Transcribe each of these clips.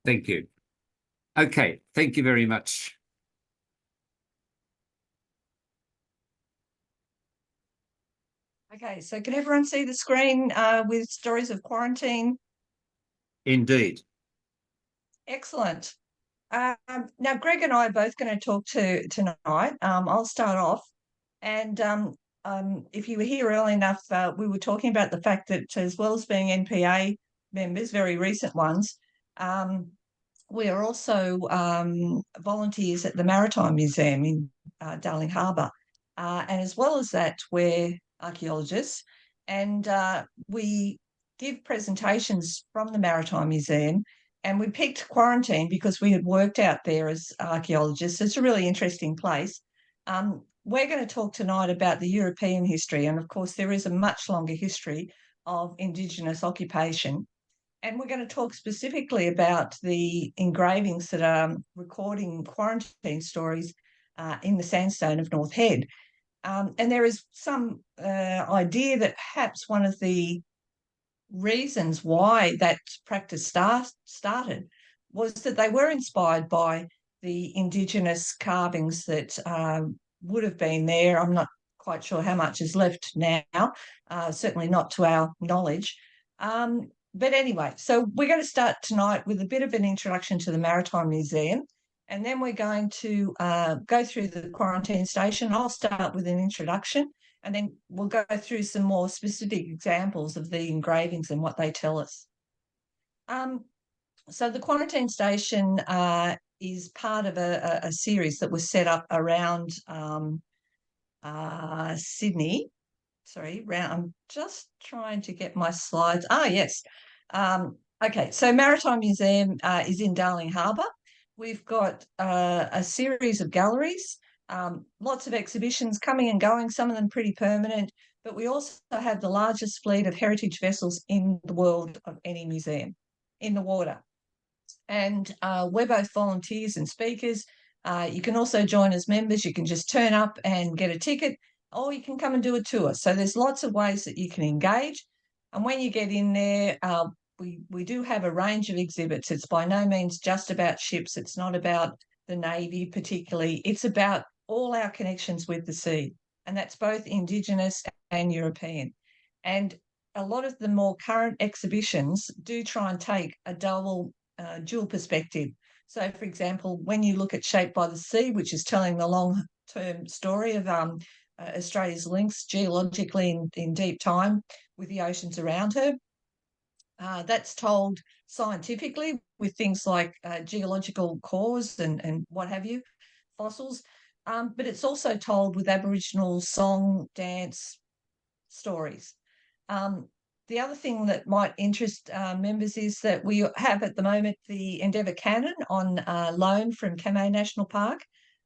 Thank you. Okay, thank you very much. Okay, so can everyone see the screen with stories of quarantine? Indeed. Excellent. Now, Greg and I are both going to talk tonight. I'll start off. And if you were here early enough, we were talking about the fact that as well as being NPA members, very recent ones, we are also volunteers at the Maritime Museum in Darling Harbour. And as well as that, we're archaeologists and we give presentations from the Maritime Museum. And we picked quarantine because we had worked out there as archaeologists. It's a really interesting place. We're going to talk tonight about the European history. And of course, there is a much longer history of Indigenous occupation. And we're going to talk specifically about the engravings that are recording quarantine stories in the sandstone of North Head. And there is some idea that perhaps one of the reasons why that practice started was that they were inspired by the Indigenous carvings that would have been there. I'm not quite sure how much is left now, certainly not to our knowledge. But anyway, so we're going to start tonight with a bit of an introduction to the Maritime Museum, and then we're going to go through the quarantine station. I'll start with an introduction, and then we'll go through some more specific examples of the engravings and what they tell us. So the quarantine station is part of a series that was set up around Sydney. Sorry, I'm just trying to get my slides. Yes. Okay, so Maritime Museum is in Darling Harbour. We've got a series of galleries, lots of exhibitions coming and going, some of them pretty permanent, but we also have the largest fleet of heritage vessels in the world of any museum in the water. And we're both volunteers and speakers. You can also join as members. You can just turn up and get a ticket, or you can come and do a tour. So there's lots of ways that you can engage. And when you get in there, we do have a range of exhibits. It's by no means just about ships. It's not about the Navy particularly. It's about all our connections with the sea. And that's both Indigenous and European. And a lot of the more current exhibitions do try and take a dual perspective. So, for example, when you look at Shaped by the Sea, which is telling the long-term story of Australia's links geologically in deep time with the oceans around her, that's told scientifically with things like geological cores and what have you, fossils. But it's also told with Aboriginal song, dance, stories. The other thing that might interest members is that we have at the moment the Endeavour Cannon on loan from Kamay National Park.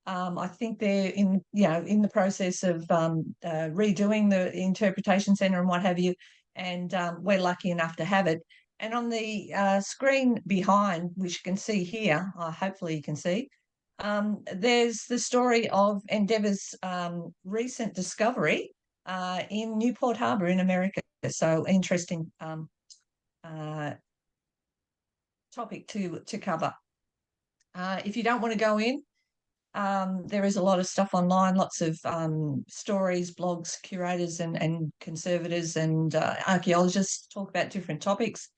I think they're in the process of redoing the interpretation centre and what have you, and we're lucky enough to have it. And on the screen behind, which you can see here, hopefully you can see, there's the story of Endeavour's recent discovery in Newport Harbor in America. So interesting topic to cover. If you don't want to go in, there is a lot of stuff online, lots of stories, blogs, curators and conservators and archaeologists talk about different topics.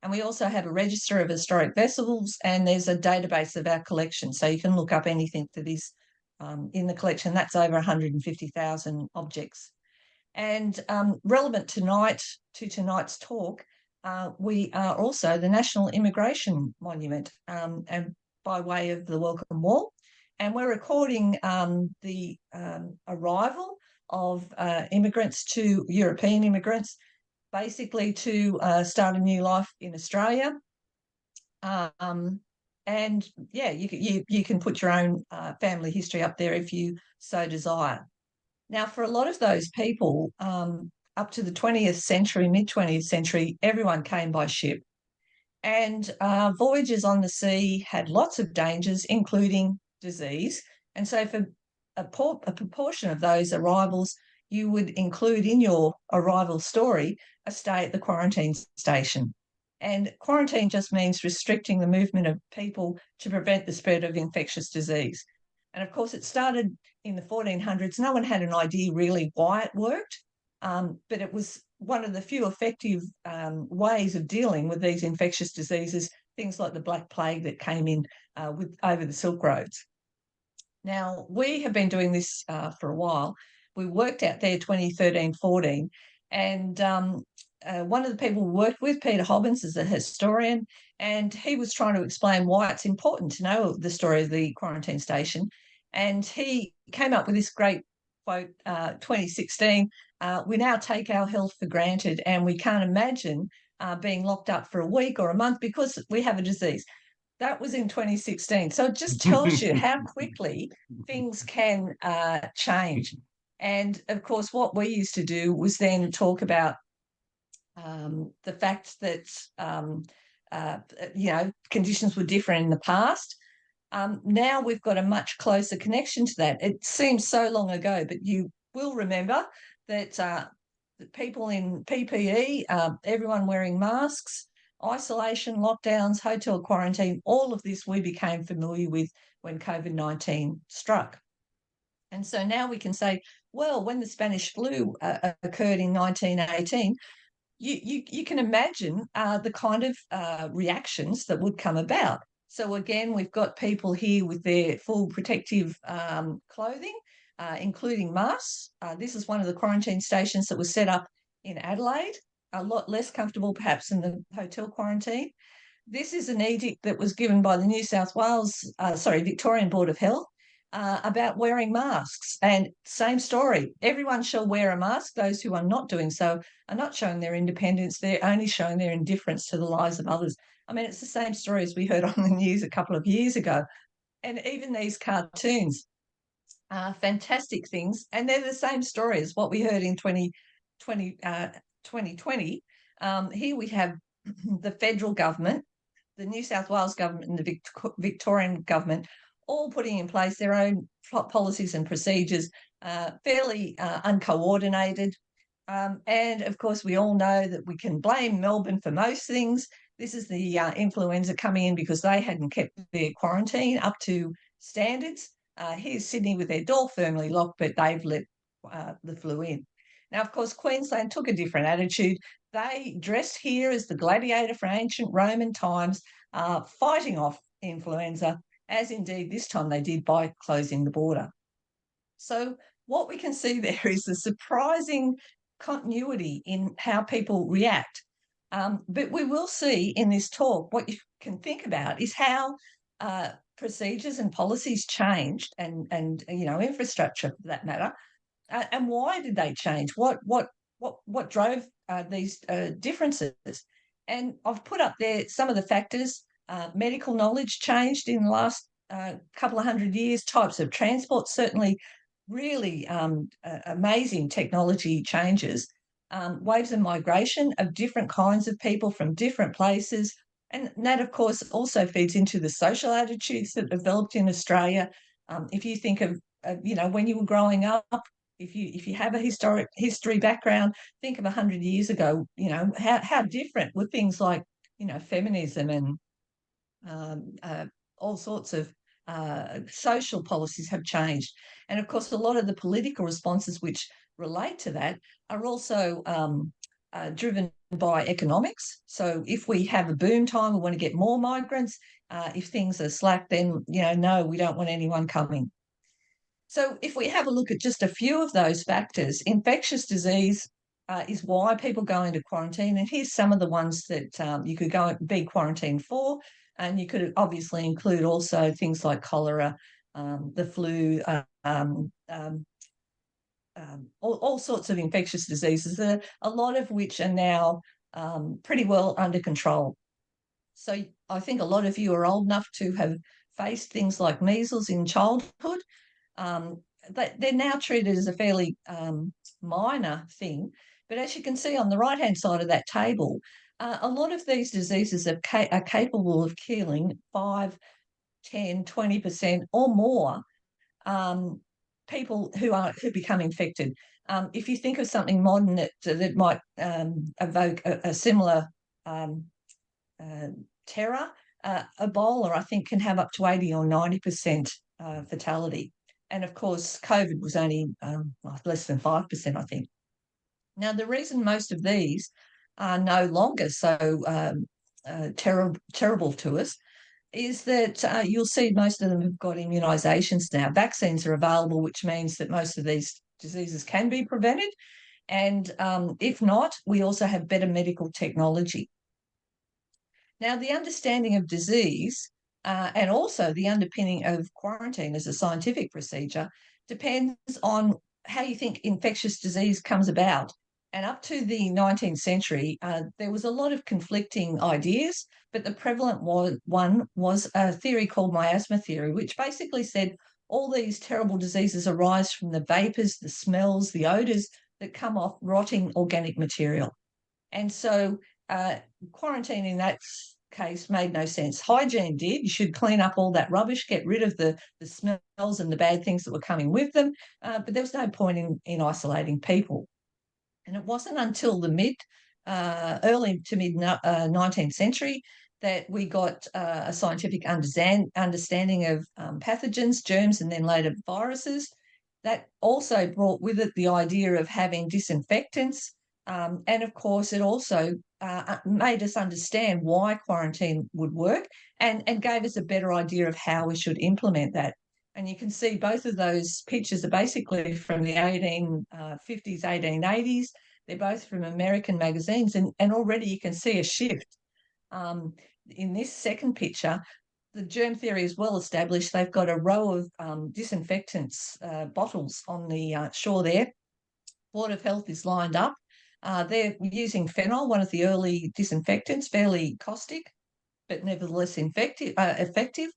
And we also have a register of historic vessels, and there's a database of our collection. So you can look up anything that is in the collection. That's over 150,000 objects. And relevant to tonight's talk, we are also the National Immigration Monument, and by way of the Welcome Wall. And we're recording the arrival of European immigrants, basically to start a new life in Australia. And yeah, you can put your own family history up there if you so desire. Now, for a lot of those people, up to the 20th century, mid-20th century, everyone came by ship. And voyages on the sea had lots of dangers, including disease. And so for a proportion of those arrivals, you would include in your arrival story a stay at the quarantine station. And quarantine just means restricting the movement of people to prevent the spread of infectious disease. And of course, it started in the 1400s. No one had an idea really why it worked, but it was one of the few effective ways of dealing with these infectious diseases, things like the Black Plague that came in over the Silk Roads. Now, we have been doing this for a while. We worked out there 2013-14, and one of the people we worked with, Peter Hobbins, is a historian, and he was trying to explain why it's important to know the story of the quarantine station. And he came up with this great quote, 2016, we now take our health for granted and we can't imagine being locked up for a week or a month because we have a disease. That was in 2016. So it just tells you how quickly things can change. And of course, what we used to do was then talk about the fact that, conditions were different in the past. Now we've got a much closer connection to that. It seems so long ago, but you will remember that people in PPE, everyone wearing masks, isolation, lockdowns, hotel quarantine, all of this we became familiar with when COVID-19 struck. And so now we can say, well, when the Spanish flu occurred in 1918, you can imagine the kind of reactions that would come about. So again, we've got people here with their full protective clothing, including masks. This is one of the quarantine stations that was set up in Adelaide, a lot less comfortable perhaps than the hotel quarantine. This is an edict that was given by the Victorian Board of Health about wearing masks. And same story, everyone shall wear a mask. Those who are not doing so are not showing their independence, they're only showing their indifference to the lives of others. I mean, it's the same story as we heard on the news a couple of years ago. And even these cartoons are fantastic things. And they're the same story as what we heard in 2020. Here we have the federal government, the New South Wales government and the Victorian government all putting in place their own policies and procedures, fairly uncoordinated. And of course, we all know that we can blame Melbourne for most things. This is the influenza coming in because they hadn't kept their quarantine up to standards. Here's Sydney with their door firmly locked, but they've let the flu in. Now, of course, Queensland took a different attitude. They dressed here as the gladiator for ancient Roman times, fighting off influenza, as indeed this time they did by closing the border. So what we can see there is a surprising continuity in how people react. But we will see in this talk, what you can think about is how procedures and policies changed and infrastructure for that matter. And why did they change? What drove these differences? And I've put up there some of the factors. Medical knowledge changed in the last couple of hundred years. Types of transport, certainly really amazing technology changes. Waves of migration of different kinds of people from different places. And that, of course, also feeds into the social attitudes that developed in Australia. If you think of, when you were growing up, if you have a history background, think of 100 years ago, how different were things like, feminism and all sorts of social policies have changed. And of course, a lot of the political responses which relate to that are also driven by economics. So if we have a boom time, we want to get more migrants. If things are slack, then, no, we don't want anyone coming. So if we have a look at just a few of those factors, infectious disease is why people go into quarantine. And here's some of the ones that you could go and be quarantined for. And you could obviously include also things like cholera, the flu, all sorts of infectious diseases, a lot of which are now pretty well under control. So I think a lot of you are old enough to have faced things like measles in childhood. They're now treated as a fairly minor thing. But as you can see on the right-hand side of that table, a lot of these diseases are capable of killing 5, 10, 20% or more people who become infected. If you think of something modern that might evoke a similar terror, Ebola, I think, can have up to 80 or 90% fatality. And of course, COVID was only less than 5%, I think. Now, the reason most of these are no longer so terrible to us is that you'll see most of them have got immunisations now. Vaccines are available, which means that most of these diseases can be prevented. And if not, we also have better medical technology. Now, the understanding of disease and also the underpinning of quarantine as a scientific procedure depends on how you think infectious disease comes about. And up to the 19th century, there was a lot of conflicting ideas, but the prevalent one was a theory called miasma theory, which basically said all these terrible diseases arise from the vapors, the smells, the odors that come off rotting organic material. And so quarantine in that case made no sense. Hygiene did. You should clean up all that rubbish, get rid of the smells and the bad things that were coming with them. But there was no point in isolating people. And it wasn't until the early to mid 19th century that we got a scientific understanding of pathogens, germs, and then later viruses. That also brought with it the idea of having disinfectants. And of course, it also made us understand why quarantine would work and gave us a better idea of how we should implement that. And you can see both of those pictures are basically from the 1850s, 1880s. They're both from American magazines, and already you can see a shift. In this second picture, the germ theory is well established. They've got a row of disinfectants bottles on the shore there. Board of Health is lined up. They're using phenol, one of the early disinfectants, fairly caustic, but nevertheless effective.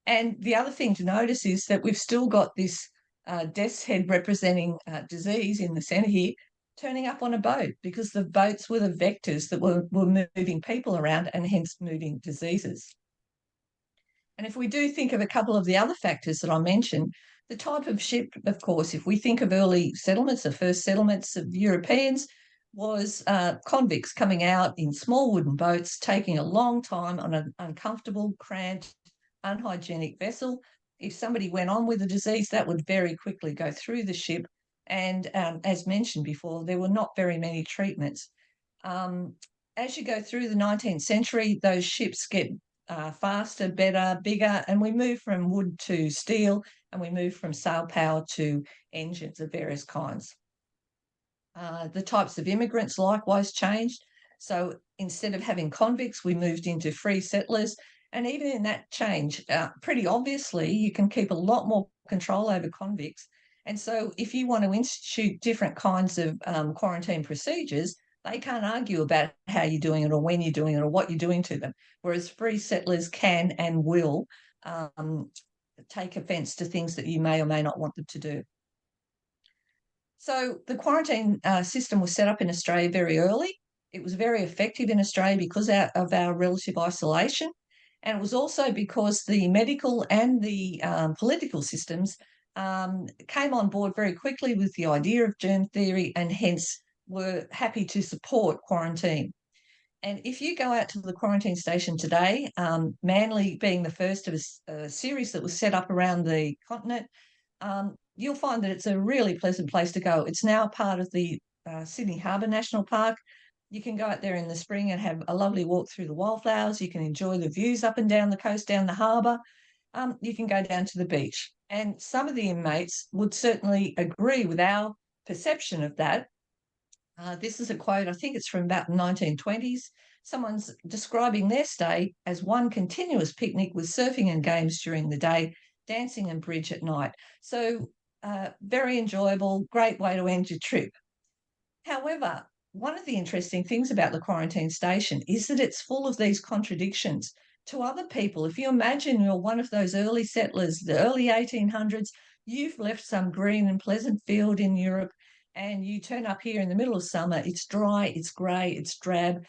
And the other thing to notice is that we've still got this death's head representing disease in the centre here, turning up on a boat, because the boats were the vectors that were moving people around and hence moving diseases. And if we do think of a couple of the other factors that I mentioned, the type of ship, of course, if we think of early settlements, the first settlements of Europeans, was convicts coming out in small wooden boats, taking a long time on an uncomfortable, cramped, unhygienic vessel. If somebody went on with a disease, that would very quickly go through the ship. And as mentioned before, there were not very many treatments. As you go through the 19th century, those ships get faster, better, bigger, and we move from wood to steel, and we move from sail power to engines of various kinds. The types of immigrants likewise changed. So instead of having convicts, we moved into free settlers. And even in that change, pretty obviously, you can keep a lot more control over convicts. And so if you want to institute different kinds of quarantine procedures, they can't argue about how you're doing it or when you're doing it or what you're doing to them, whereas free settlers can and will take offence to things that you may or may not want them to do. So the quarantine system was set up in Australia very early. It was very effective in Australia because of our relative isolation. And it was also because the medical and the political systems came on board very quickly with the idea of germ theory and hence were happy to support quarantine. And if you go out to the quarantine station today, Manly being the first of a series that was set up around the continent, you'll find that it's a really pleasant place to go. It's now part of the Sydney Harbour National Park. You can go out there in the spring and have a lovely walk through the wildflowers. You can enjoy the views up and down the coast, down the harbour. You can go down to the beach. And some of the inmates would certainly agree with our perception of that. This is a quote, I think it's from about the 1920s. Someone's describing their stay as one continuous picnic with surfing and games during the day, dancing and bridge at night. So very enjoyable, great way to end your trip. However, one of the interesting things about the quarantine station is that it's full of these contradictions to other people. If you imagine you're one of those early settlers, the early 1800s, you've left some green and pleasant field in Europe and you turn up here in the middle of summer, it's dry, it's grey, it's drab.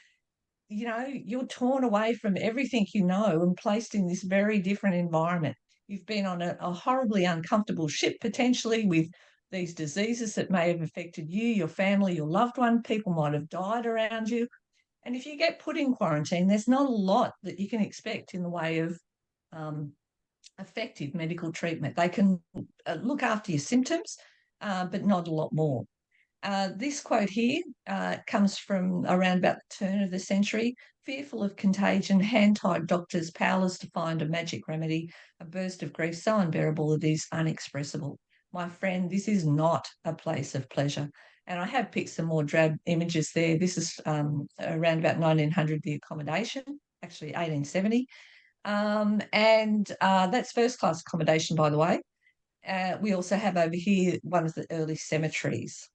You know, you're torn away from everything you know and placed in this very different environment. You've been on a horribly uncomfortable ship, potentially with these diseases that may have affected you, your family, your loved one. People might have died around you. And if you get put in quarantine, there's not a lot that you can expect in the way of um, effective medical treatment. They can look after your symptoms, but not a lot more. This quote here comes from around about the turn of the century. Fearful of contagion, hand-tied doctors, powerless to find a magic remedy, a burst of grief so unbearable it is unexpressible. My friend, this is not a place of pleasure. And I have picked some more drab images there. This is around about 1900, the accommodation, actually 1870. And that's first class accommodation, by the way. We also have over here one of the early cemeteries.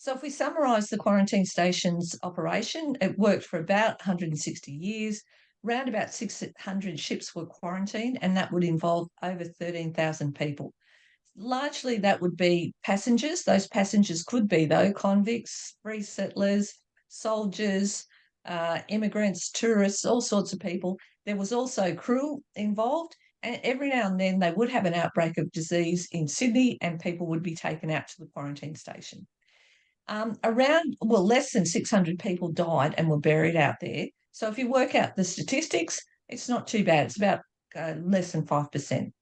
So if we summarise the quarantine station's operation, it worked for about 160 years. Round about 600 ships were quarantined, and that would involve over 13,000 people. Largely, that would be passengers. Those passengers could be, though, convicts, free settlers, soldiers, immigrants, tourists, all sorts of people. There was also crew involved, and every now and then they would have an outbreak of disease in Sydney, and people would be taken out to the quarantine station. Less than 600 people died and were buried out there. So if you work out the statistics, it's not too bad. It's about less than 5%.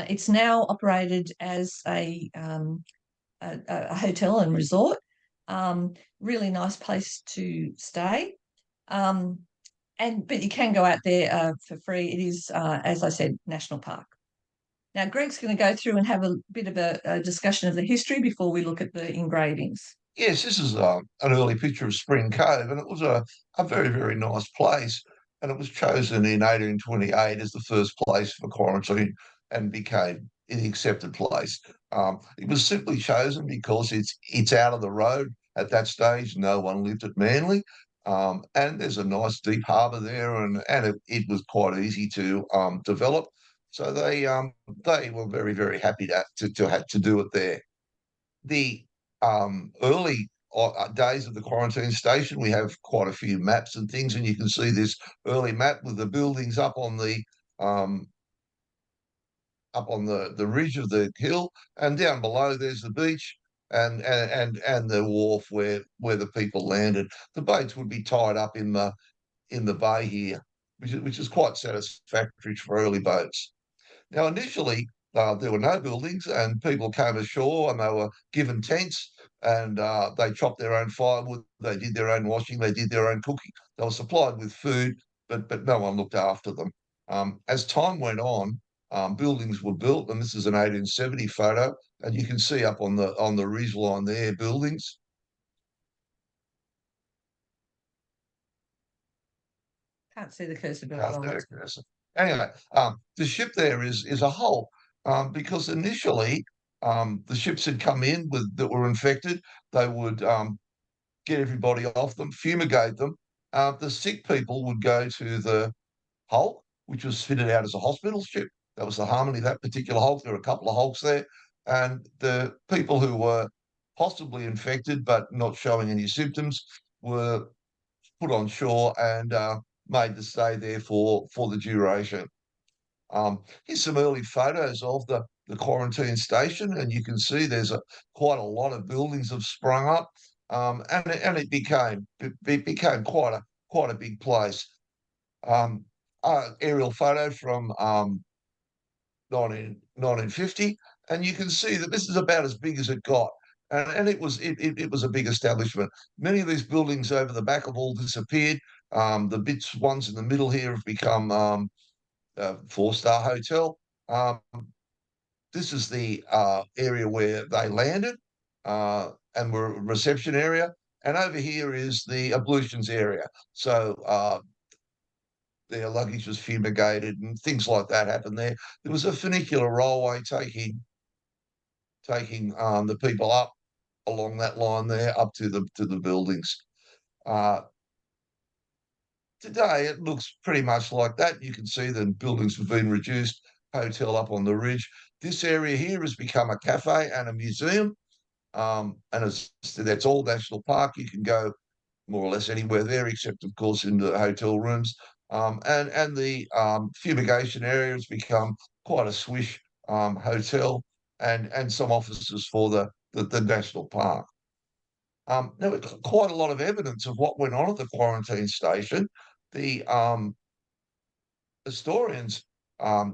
It's now operated as a hotel and resort. Really nice place to stay. But you can go out there for free. It is, as I said, national park. Now, Greg's going to go through and have a bit of a discussion of the history before we look at the engravings. Yes, this is an early picture of Spring Cove, and it was a very, very nice place. And it was chosen in 1828 as the first place for quarantine and became the accepted place. It was simply chosen because it's out of the road at that stage. No one lived at Manly. And there's a nice deep harbour there, and it was quite easy to develop. So they were very, very happy to do it there. The early days of the quarantine station, we have quite a few maps and things, and you can see this early map with the buildings um, up on the ridge of the hill, and down below there's the beach and the wharf where the people landed. The boats would be tied up in the bay here, which is quite satisfactory for early boats. Now, initially, there were no buildings, and people came ashore and they were given tents, and they chopped their own firewood, they did their own washing, they did their own cooking. They were supplied with food, but no one looked after them. As time went on, buildings were built, and this is an 1870 photo, and you can see up on the ridge line there buildings. Can't see the cursor very Can't well. see the cursor. Anyway, the ship there is a hull because initially the ships had come in that were infected. They would get everybody off them, fumigate them. The sick people would go to the hulk, which was fitted out as a hospital ship. That was the Harmony, that particular hulk. There were a couple of hulks there. And the people who were possibly infected but not showing any symptoms were put on shore and made to stay there for the duration. Here's some early photos of the quarantine station, and you can see there's quite a lot of buildings have sprung up, and it became quite a big place. Aerial photo from 1950, and you can see that this is about as big as it got. And it was a big establishment. Many of these buildings over the back have all disappeared. The ones in the middle here have become four-star hotel. This is the area where they landed and were a reception area. And over here is the ablutions area. So their luggage was fumigated and things like that happened there. There was a funicular railway taking the people up along that line there up to the buildings. Uh, Today, it looks pretty much like that. You can see the buildings have been reduced, hotel up on the ridge. This area here has become a cafe and a museum, and that's all national park. You can go more or less anywhere there, except, of course, in the hotel rooms. And the fumigation area has become quite a swish hotel and some offices for the national park. Now we've got quite a lot of evidence of what went on at the quarantine station. The historians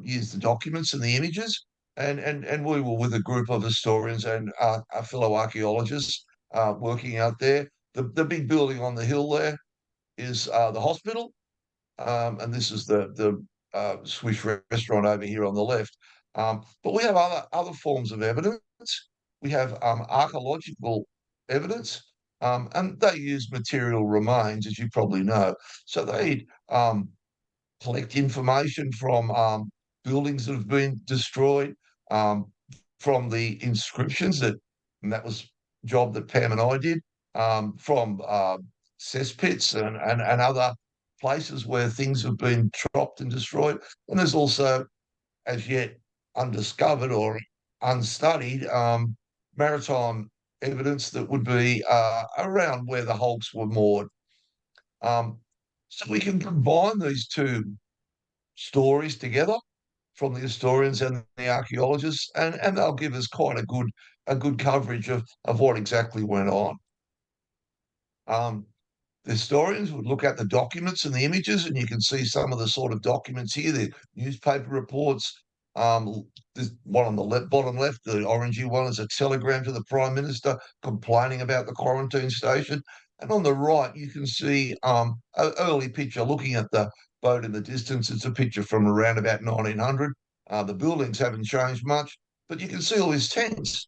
used the documents and the images, and we were with a group of historians and our fellow archaeologists working out there. The big building on the hill there is the hospital, and this is the Swiss restaurant over here on the left. But we have other forms of evidence. We have archaeological evidence, and they use material remains, as you probably know. So they collect information from buildings that have been destroyed, um, from the inscriptions and that was a job that Pam and I did, from cesspits and other places where things have been dropped and destroyed. And there's also, as yet undiscovered or unstudied, maritime evidence that would be around where the hulks were moored. Um, so we can combine these two stories together from the historians and the archaeologists, and they'll give us quite a good coverage of what exactly went on. Um, the historians would look at the documents and the images, and you can see some of the sort of documents here, the newspaper reports. This one on the bottom left, the orangey one, is a telegram to the Prime Minister complaining about the quarantine station. And on the right, you can see an early picture looking at the boat in the distance. It's a picture from around about 1900. The buildings haven't changed much, but you can see all these tents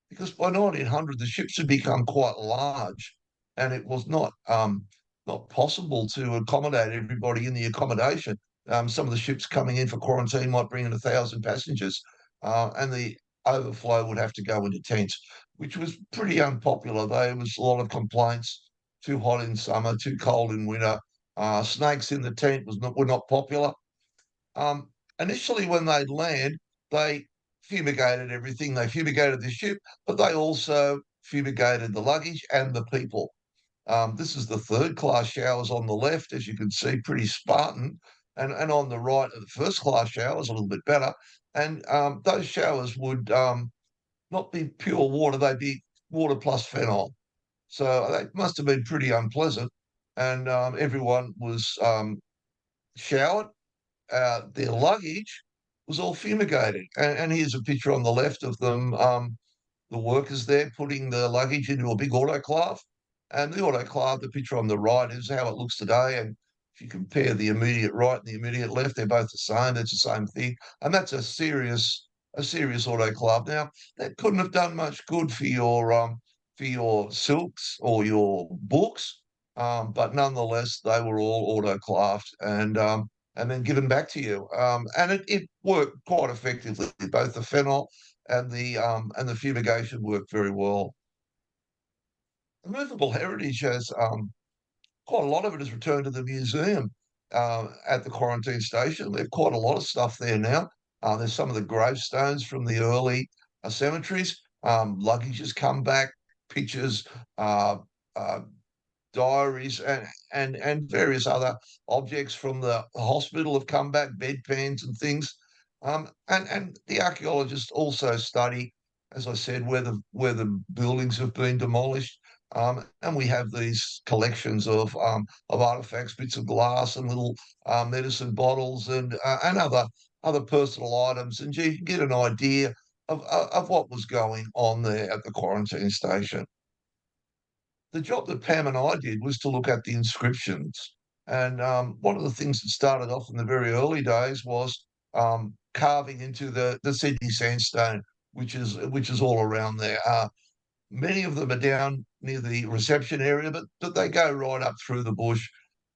because by 1900 the ships had become quite large, and it was not possible to accommodate everybody in the accommodation. Some of the ships coming in for quarantine might bring in 1,000 passengers, and the overflow would have to go into tents, which was pretty unpopular. There was a lot of complaints: too hot in summer, too cold in winter. Snakes in the tent were not popular. Um, Initially, when they'd land, they fumigated everything. They fumigated the ship, but they also fumigated the luggage and the people. This is the third class showers on the left, as you can see, pretty Spartan. And on the right are the first class showers, a little bit better. And those showers would not be pure water, they'd be water plus phenol. So they must have been pretty unpleasant. And everyone was showered. Their luggage was all fumigated. And here's a picture on the left of them, the workers there putting the luggage into a big autoclave. And the autoclave, the picture on the right, is how it looks today. And if you compare the immediate right and the immediate left, they're both the same. It's the same thing. And that's a serious autoclave. Now, that couldn't have done much good for your silks or your books, but nonetheless, they were all autoclaved and then given back to you. And it worked quite effectively. Both the phenol and the fumigation worked very well. The movable heritage has quite a lot of it has returned to the museum at the quarantine station. There's quite a lot of stuff there now. There's some of the gravestones from the early cemeteries. Luggage has come back, pictures, uh, uh, diaries, and various other objects from the hospital have come back, bedpans and things. And the archaeologists also study, as I said, where the buildings have been demolished. And we have these collections of artifacts, bits of glass and little medicine bottles and other personal items, and you can get an idea of what was going on there at the quarantine station. The job that Pam and I did was to look at the inscriptions. And one of the things that started off in the very early days was carving into the Sydney sandstone, which is all around there. Many of them are down near the reception area, but they go right up through the bush.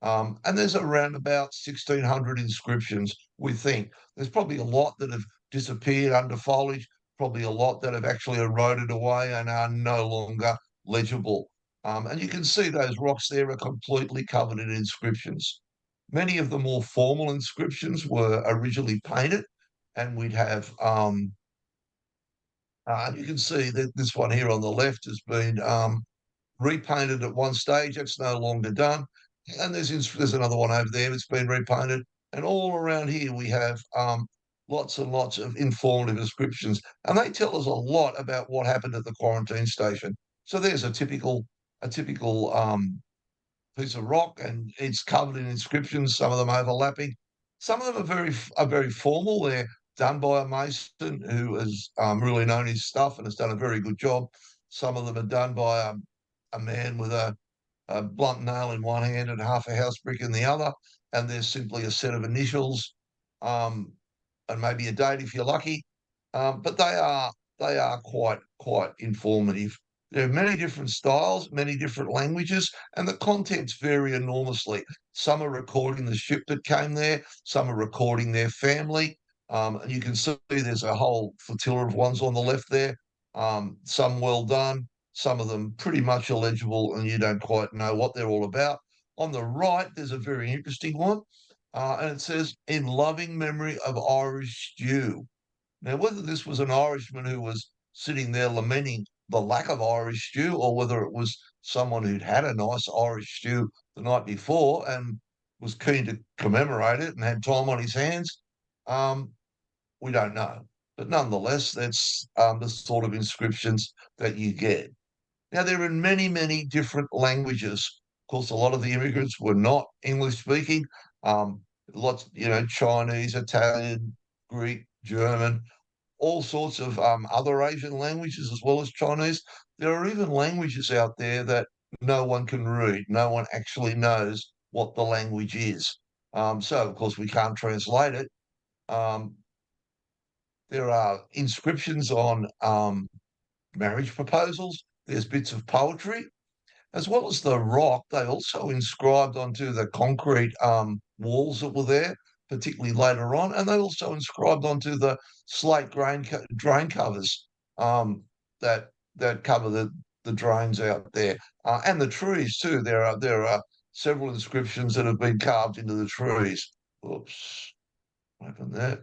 And there's around about 1,600 inscriptions, we think. There's probably a lot that have disappeared under foliage, probably a lot that have actually eroded away and are no longer legible. And you can see those rocks there are completely covered in inscriptions. Many of the more formal inscriptions were originally painted, and we'd have you can see that this one here on the left has been repainted at one stage. That's no longer done. And there's another one over there that's been repainted. And all around here we have lots and lots of informative inscriptions, and they tell us a lot about what happened at the quarantine station. So there's a typical a typical piece of rock, and it's covered in inscriptions, some of them overlapping. Some of them are very formal. They're done by a mason who has really known his stuff and has done a very good job. Some of them are done by a man with a blunt nail in one hand and half a house brick in the other, and there's simply a set of initials, um, and maybe a date if you're lucky. But they are quite informative. There are many different styles, many different languages, and the contents vary enormously. Some are recording the ship that came there, some are recording their family. And you can see there's a whole flotilla of ones on the left there. Some well done, some of them pretty much illegible, and you don't quite know what they're all about. On the right, there's a very interesting one, and it says, "In loving memory of Irish stew." Now, whether this was an Irishman who was sitting there lamenting the lack of Irish stew, or whether it was someone who'd had a nice Irish stew the night before and was keen to commemorate it and had time on his hands, um, we don't know. But nonetheless, that's the sort of inscriptions that you get. Now, they're in many, many different languages. Of course, a lot of the immigrants were not English speaking. Lots, Chinese, Italian, Greek, German, all sorts of other Asian languages as well as Chinese. There are even languages out there that no one can read. No one actually knows what the language is. So, of course, we can't translate it. Um, there are inscriptions on marriage proposals. There's bits of poetry. As well as the rock, they also inscribed onto the concrete walls that were there, particularly later on, and they also inscribed onto the slate drain covers that cover the drains out there, and the trees too. There are several inscriptions that have been carved into the trees. Oops, open that.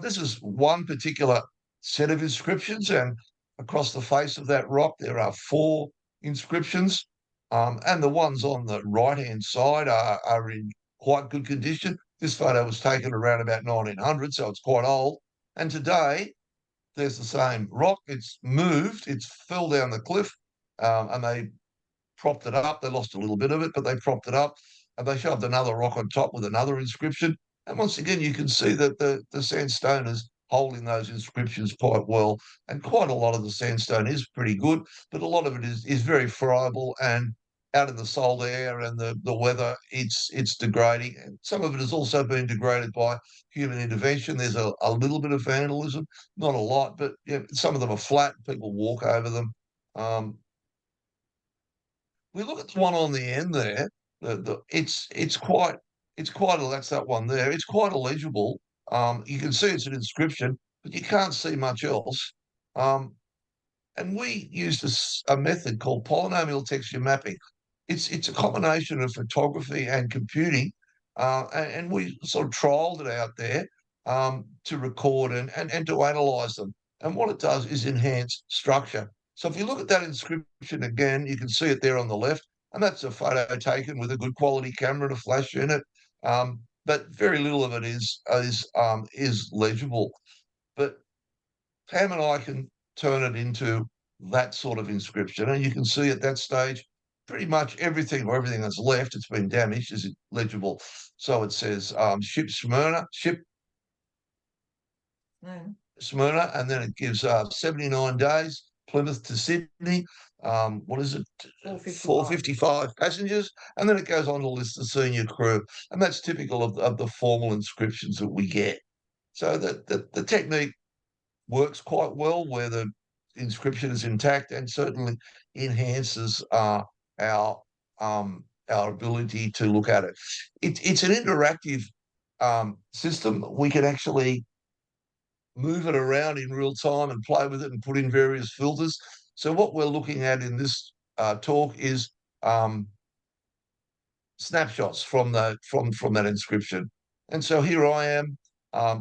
This is one particular set of inscriptions, and across the face of that rock, there are four inscriptions. And the ones on the right-hand side are in quite good condition. This photo was taken around about 1900, so it's quite old. And today, there's the same rock. It's moved, it's fell down the cliff, and they propped it up. They lost a little bit of it, but they propped it up, and they shoved another rock on top with another inscription. And once again, you can see that the sandstone is holding those inscriptions quite well. And quite a lot of the sandstone is pretty good, but a lot of it is very friable, and out in the salt air and the weather, it's degrading. And some of it has also been degraded by human intervention. There's a little bit of vandalism, not a lot, but some of them are flat. People walk over them. We look at the one on the end there. That's that one there. It's quite illegible. You can see it's an inscription, but you can't see much else. And we used a method called polynomial texture mapping. It's a combination of photography and computing, and we sort of trialed it out there to record and to analyze them. And what it does is enhance structure. So if you look at that inscription again, you can see it there on the left, and that's a photo taken with a good quality camera and a flash unit. But very little of it is legible. But Pam and I can turn it into that sort of inscription, and you can see at that stage pretty much everything that's left, it's been damaged, is legible. So it says ship Smyrna, and then it gives 79 days, Plymouth to Sydney. What is it? 455 passengers. And then it goes on to list the senior crew. And that's typical of the formal inscriptions that we get. So the technique works quite well where the inscription is intact, and certainly enhances our ability to look at it. It's an interactive system. We can actually move it around in real time and play with it and put in various filters. So what we're looking at in this talk is snapshots from that inscription. And so here I am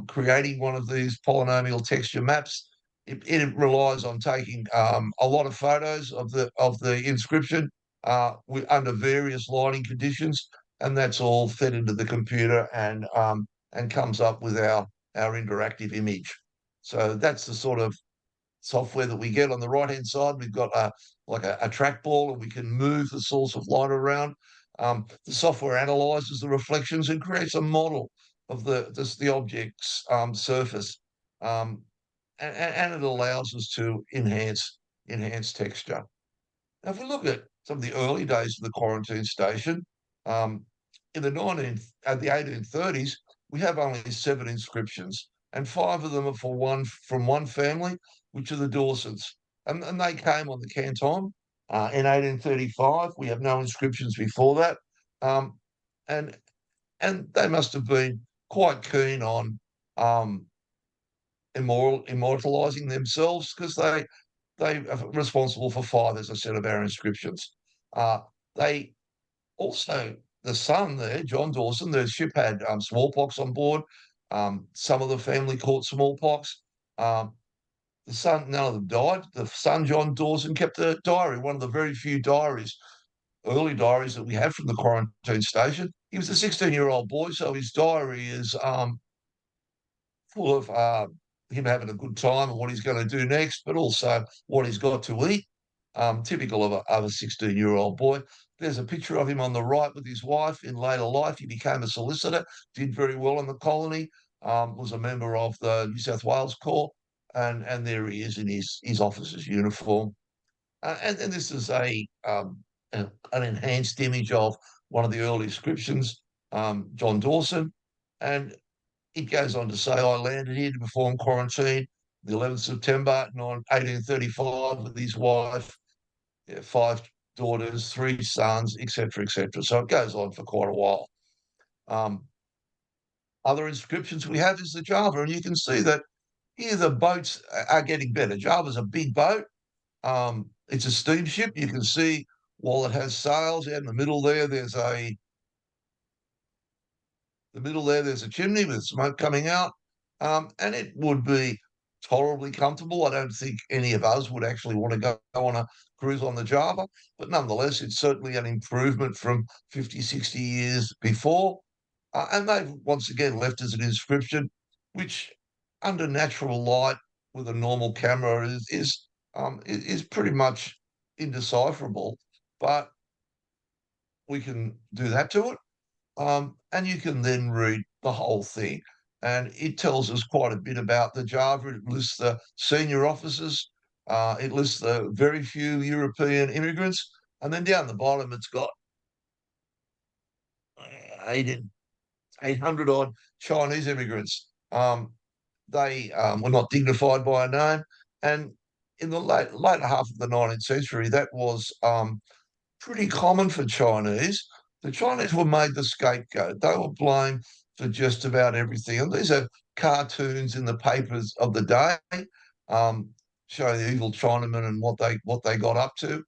creating one of these polynomial texture maps. It relies on taking a lot of photos of the inscription under various lighting conditions, and that's all fed into the computer and comes up with our interactive image. So that's the sort of software that we get. On the right-hand side, we've got like a trackball, and we can move the source of light around. The software analyzes the reflections and creates a model of the object's surface, and it allows us to enhance texture. Now, if we look at some of the early days of the quarantine station, um, in the 1830s, we have only 7 inscriptions, and 5 of them are from one family, which are the Dawsons, and they came on the Canton in 1835. We have no inscriptions before that, um, and they must have been quite keen on um, immortalizing themselves, because they are responsible for 5, as I said, of our inscriptions. They also, the son there, John Dawson, the ship had smallpox on board. Some of the family caught smallpox. Um, the son, none of them died. The son, John Dawson, kept a diary, one of the very few early diaries that we have from the quarantine station. He was a 16-year-old boy, so his diary is full of him having a good time and what he's going to do next, but also what he's got to eat. Typical of a 16-year-old boy. There's a picture of him on the right with his wife. In later life, he became a solicitor, did very well in the colony, was a member of the New South Wales Court, and there he is in his officer's uniform. And then this is an enhanced image of one of the early inscriptions, John Dawson, and it goes on to say, I landed here to perform quarantine the 11th September 1835 with his wife, 5 daughters, 3 sons, etc., etc. So it goes on for quite a while. Other inscriptions we have is the Java, and you can see that here the boats are getting better. Java's a big boat. It's a steamship. You can see while it has sails out in the middle there, there's a chimney with smoke coming out, and it would be tolerably comfortable. I don't think any of us would actually want to go on a cruise on the Java, but nonetheless, it's certainly an improvement from 50, 60 years before. And they've once again left us an inscription, which under natural light with a normal camera is pretty much indecipherable, but we can do that to it. And you can then read the whole thing. And it tells us quite a bit about the Java. It lists the senior officers. It lists the very few European immigrants. And then down the bottom, it's got 800 odd Chinese immigrants. They were not dignified by a name. And in the later half of the 19th century, that was pretty common for Chinese. The Chinese were made the scapegoat. They were blamed for just about everything. And these are cartoons in the papers of the day, showing the evil Chinamen and what they got up to.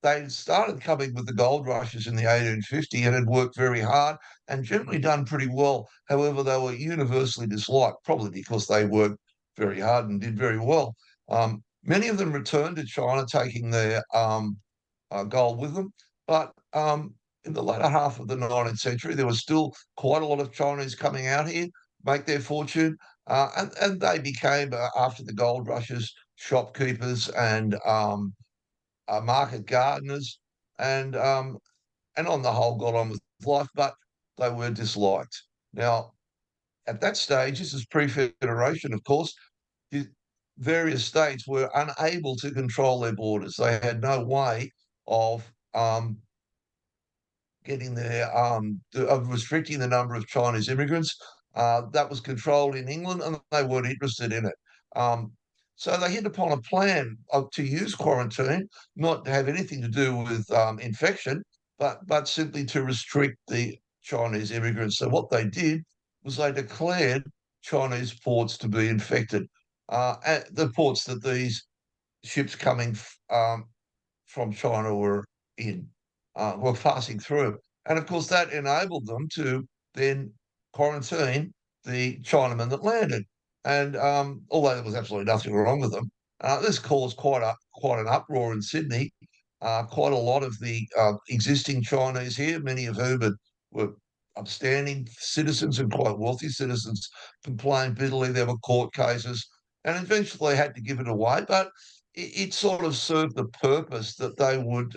They started coming with the gold rushes in the 1850 and had worked very hard and generally done pretty well. However, they were universally disliked, probably because they worked very hard and did very well. Many of them returned to China, taking their gold with them. But in the latter half of the 19th century, there was still quite a lot of Chinese coming out here, make their fortune, and they became, after the gold rushes, shopkeepers and market gardeners, and on the whole got on with life, but they were disliked. Now, at that stage, this is pre-federation, of course, various states were unable to control their borders. They had no way of getting of restricting the number of Chinese immigrants. That was controlled in England, and they weren't interested in it. So they hit upon a plan to use quarantine, not to have anything to do with infection, but simply to restrict the Chinese immigrants. So what they did was they declared Chinese ports to be infected. The ports that these ships coming from China were passing through. And of course, that enabled them to then quarantine the Chinamen that landed. And although there was absolutely nothing wrong with them, this caused quite an uproar in Sydney. Quite a lot of the existing Chinese here, many of whom were upstanding citizens and quite wealthy citizens, complained bitterly. There were court cases. and eventually they had to give it away. But it sort of served the purpose that they would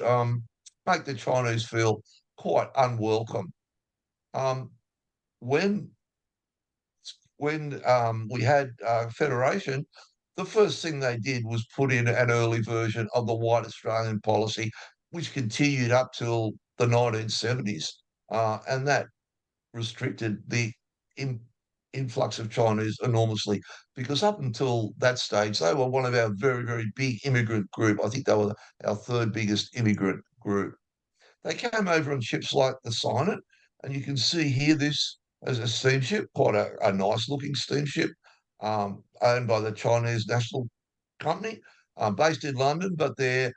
make the Chinese feel quite unwelcome. Um, when we had Federation, the first thing they did was put in an early version of the White Australian policy, which continued up till the 1970s, and that restricted the in, influx of Chinese enormously, because up until that stage, they were one of our very, very big immigrant group. I think they were our third biggest immigrant group. They came over on ships like the Signet, and you can see here this as a steamship, quite a nice looking steamship, owned by the Chinese National Company, based in London, but their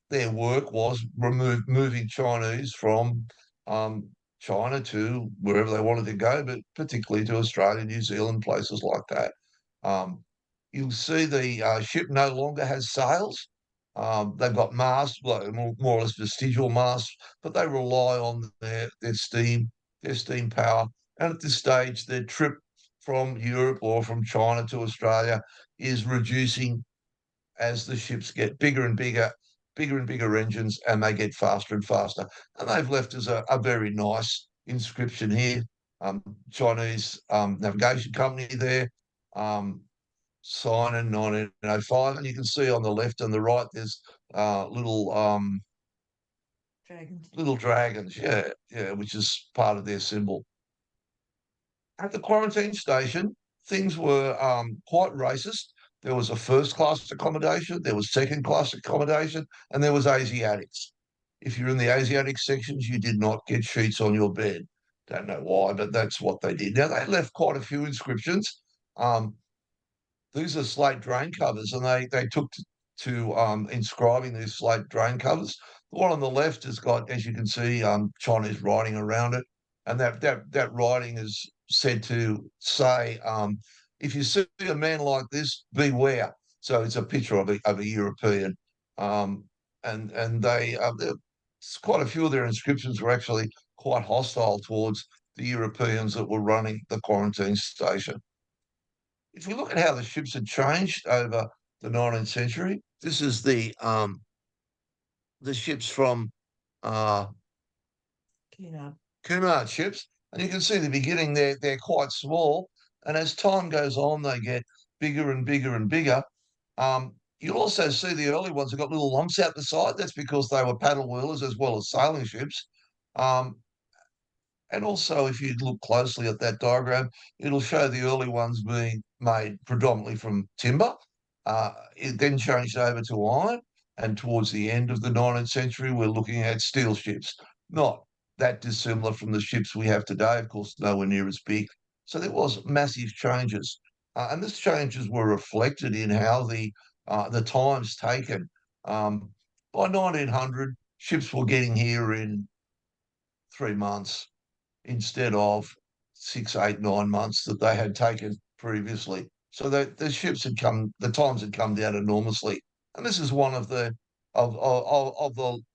their work was moving Chinese from um, China to wherever they wanted to go, but particularly to Australia, New Zealand, places like that. Um, you'll see the ship no longer has sails. They've got masts, like more or less vestigial masts, but they rely on their steam power. And at this stage, their trip from Europe or from China to Australia is reducing as the ships get bigger and bigger engines, and they get faster and faster. And they've left us a very nice inscription here. Chinese navigation company there, sign in 1905. And you can see on the left and the right, there's Dragons. little dragons, yeah, which is part of their symbol. At the quarantine station, things were quite racist. There was a first class accommodation, there was second class accommodation, and there was Asiatics. If you're in the Asiatic sections, you did not get sheets on your bed. Don't know why, but that's what they did. Now, they left quite a few inscriptions. Um, these are slate drain covers, and they took to inscribing these slate drain covers. The one on the left has got, as you can see, Chinese writing around it, and that writing is said to say, "If you see a man like this, beware." So it's a picture of a European, um, and quite a few of their inscriptions were actually quite hostile towards the Europeans that were running the quarantine station. If we look at how the ships had changed over the 19th century, this is the ships from uh, You know, Cunard ships, and you can see the beginning they're quite small, and as time goes on, they get bigger and bigger and bigger. You'll also see the early ones have got little lumps out the side. That's because they were paddle wheelers as well as sailing ships. Um, And also, if you look closely at that diagram, it'll show the early ones being made predominantly from timber. It then changed over to iron, and towards the end of the 19th century, we're looking at steel ships. Not that dissimilar from the ships we have today, of course, nowhere near as big. So there was massive changes, and these changes were reflected in how the times taken. By 1900, ships were getting here in 3 months instead of 6, 8, 9 months that they had taken previously. So the ships had come, the times had come down enormously, and this is one of the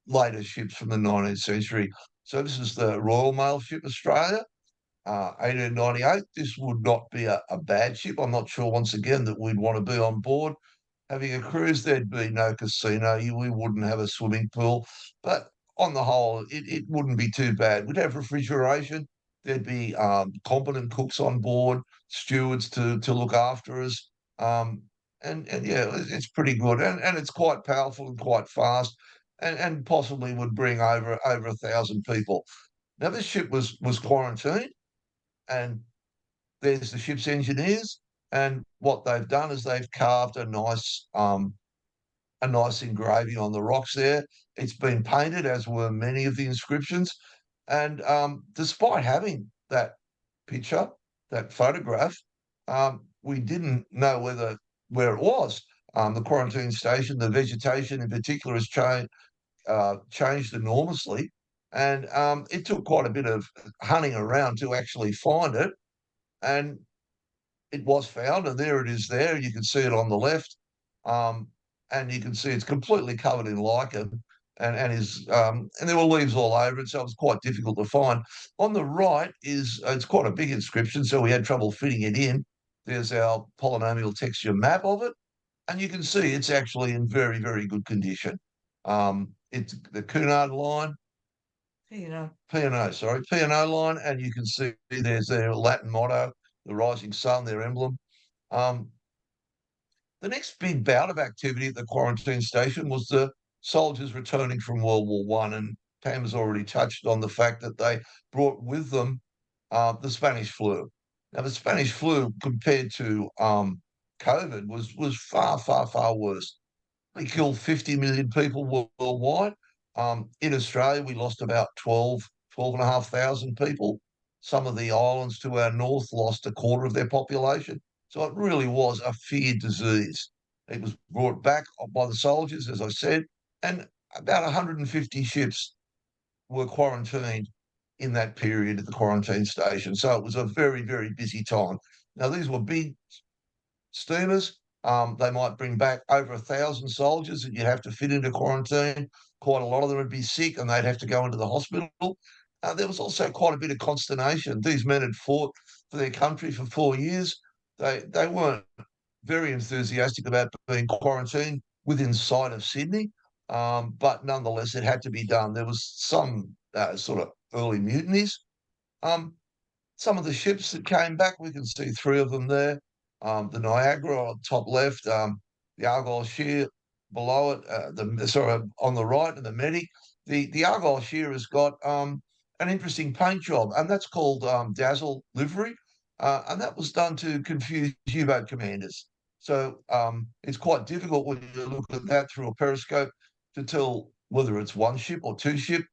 later ships from the 19th century. So this is the Royal Mail ship Australia, 1898. This would not be a bad ship. I'm not sure once again that we'd want to be on board having a cruise. There'd be no casino. We wouldn't have a swimming pool, but on the whole, it wouldn't be too bad. We'd have refrigeration. There'd be competent cooks on board, stewards to look after us, and yeah, it's pretty good, and it's quite powerful and quite fast, and possibly would bring over 1,000 people. Now this ship was quarantined, and there's the ship's engineers, and what they've done is they've carved a nice engraving on the rocks there. It's been painted, as were many of the inscriptions. And despite having that picture, that photograph, we didn't know where it was. The quarantine station, the vegetation in particular, has changed enormously. And it took quite a bit of hunting around to actually find it. And it was found, and there it is there. You can see it on the left. Um, and you can see it's completely covered in lichen, and there were leaves all over it, so it was quite difficult to find. On the right is it's quite a big inscription, so we had trouble fitting it in. There's our polynomial texture map of it, and you can see it's actually in very, very good condition. It's the Cunard line, P&O, sorry, P&O line, and you can see there's their Latin motto, the rising sun, their emblem. The next big bout of activity at the quarantine station was the soldiers returning from World War One, and Pam has already touched on the fact that they brought with them the Spanish flu. Now, the Spanish flu, compared to COVID, was far, far, far worse. We killed 50 million people worldwide. In Australia, we lost about 12,500 people. Some of the islands to our north lost a quarter of their population. So it really was a feared disease. It was brought back by the soldiers, as I said, and about 150 ships were quarantined in that period at the quarantine station. So it was a very, very busy time. Now, these were big steamers. They might bring back over 1,000 soldiers that you'd have to fit into quarantine. Quite a lot of them would be sick and they'd have to go into the hospital. There was also quite a bit of consternation. These men had fought for their country for 4 years. They weren't very enthusiastic about being quarantined within sight of Sydney, but nonetheless, it had to be done. There was some sort of early mutinies. Um, some of the ships that came back, we can see three of them there. The Niagara on top left, the Argyle Shear below it, on the right, and the Medic. The Argyle Shear has got an interesting paint job, and that's called Dazzle livery, and that was done to confuse U-boat commanders. So it's quite difficult when you look at that through a periscope to tell whether it's one ship or two ship,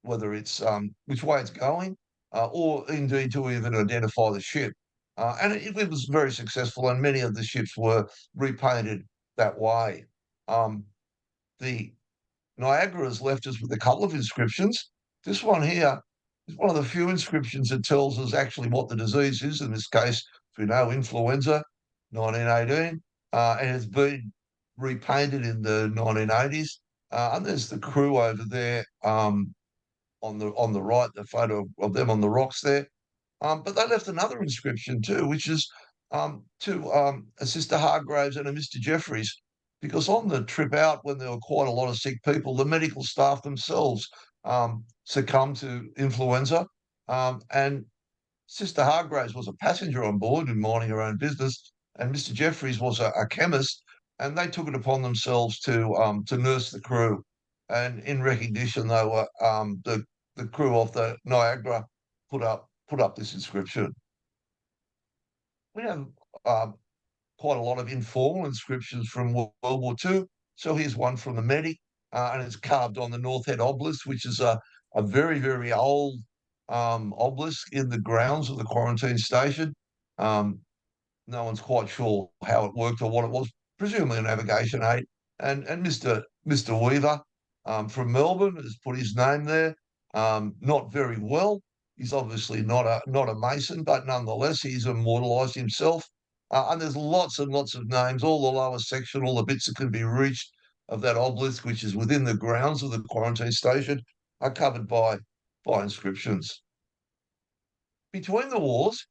whether it's which way it's going, or indeed to even identify the ship. And it was very successful, and many of the ships were repainted that way. The Niagara has left us with a couple of inscriptions. This one here is one of the few inscriptions that tells us actually what the disease is. In this case, we know influenza, 1918, and it's been repainted in the 1980s. And there's the crew over there on the right, the photo of them on the rocks there. But they left another inscription too, which is to a Sister Hargraves and a Mr. Jeffries, because on the trip out, when there were quite a lot of sick people, the medical staff themselves succumbed to influenza. And Sister Hargraves was a passenger on board and minding her own business, and Mr. Jeffries was a chemist, and they took it upon themselves to nurse the crew. And in recognition, they were the crew of the Niagara put up this inscription. We have quite a lot of informal inscriptions from World War II. So here's one from the Medic, and it's carved on the North Head obelisk, which is a very, very old obelisk in the grounds of the quarantine station. No one's quite sure how it worked or what it was, presumably a navigation aid. And Mr. Weaver from Melbourne has put his name there. Not very well. He's obviously not a Mason, but nonetheless, he's immortalised himself. And there's lots and lots of names, all the lower section, all the bits that can be reached of that obelisk, which is within the grounds of the quarantine station, are covered by inscriptions. Between the wars,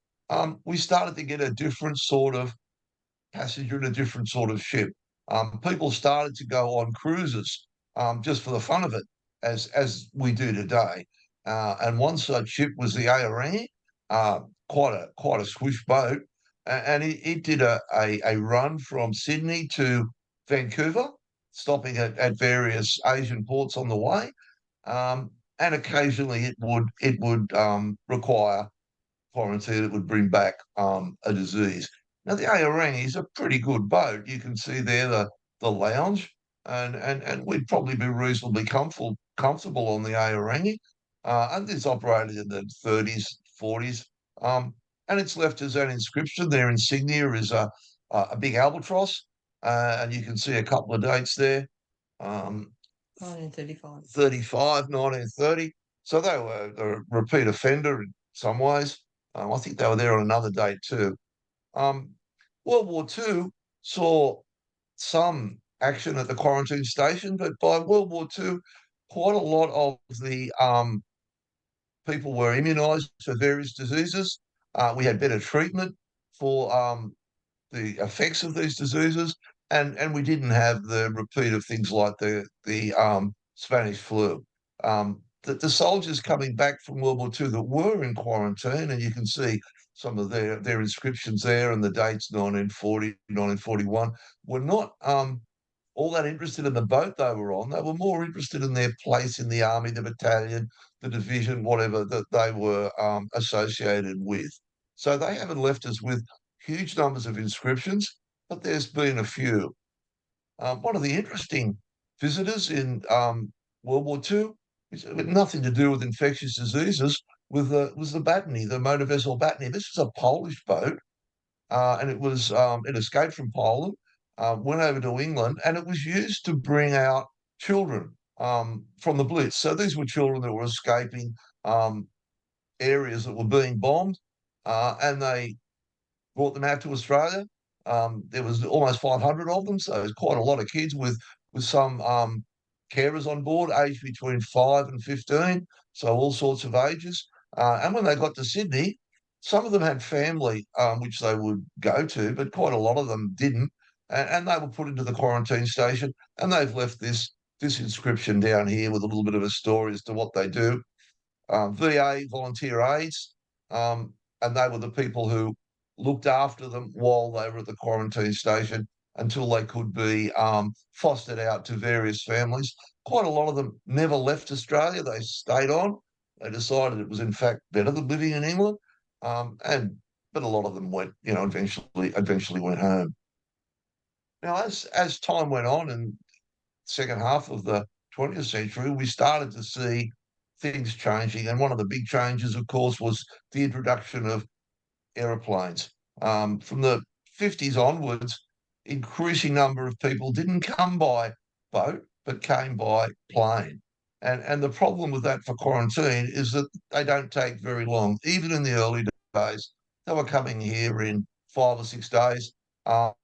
we started to get a different sort of passenger and a different sort of ship. People started to go on cruises just for the fun of it, as we do today. And one such ship was the Aorangi, quite a squish boat, and it did a run from Sydney to Vancouver, stopping at various Asian ports on the way, and occasionally it would require quarantine. It would bring back a disease. Now the Aorangi is a pretty good boat. You can see there the lounge, and we'd probably be reasonably comfortable on the Aorangi. And it's operated in the 30s, 40s. And it's left as an inscription. Their insignia is a big albatross, and you can see a couple of dates there. 1935. 1930. So they were a repeat offender in some ways. I think they were there on another date too. World War II saw some action at the quarantine station, but by World War II, quite a lot of the people were immunised for various diseases. We had better treatment for the effects of these diseases, and we didn't have the repeat of things like the Spanish flu. The soldiers coming back from World War II that were in quarantine, and you can see some of their inscriptions there and the dates 1940, 1941, were not all that interested in the boat they were on. They were more interested in their place in the army, the battalion, the division, whatever that they were associated with. So they haven't left us with huge numbers of inscriptions, but there's been a few. One of the interesting visitors in World War II, is nothing to do with infectious diseases, was the Batany, the motor vessel Batany. This is a Polish boat, and it escaped from Poland, went over to England, and it was used to bring out children from the Blitz. So these were children that were escaping um, areas that were being bombed, and they brought them out to Australia. There was almost 500 of them, so it was quite a lot of kids with some carers on board, aged between 5 and 15, so all sorts of ages. And when they got to Sydney, some of them had family which they would go to, but quite a lot of them didn't, and they were put into the quarantine station. And they've left this inscription down here with a little bit of a story as to what they do. VA volunteer aides, and they were the people who looked after them while they were at the quarantine station until they could be fostered out to various families. Quite a lot of them never left Australia; they stayed on. They decided it was in fact better than living in England, and but a lot of them went, eventually went home. Now, as time went on and second half of the 20th century, we started to see things changing. And one of the big changes, of course, was the introduction of aeroplanes. From the 50s onwards, increasing number of people didn't come by boat, but came by plane. And the problem with that for quarantine is that they don't take very long. Even in the early days, they were coming here in 5 or 6 days. Um,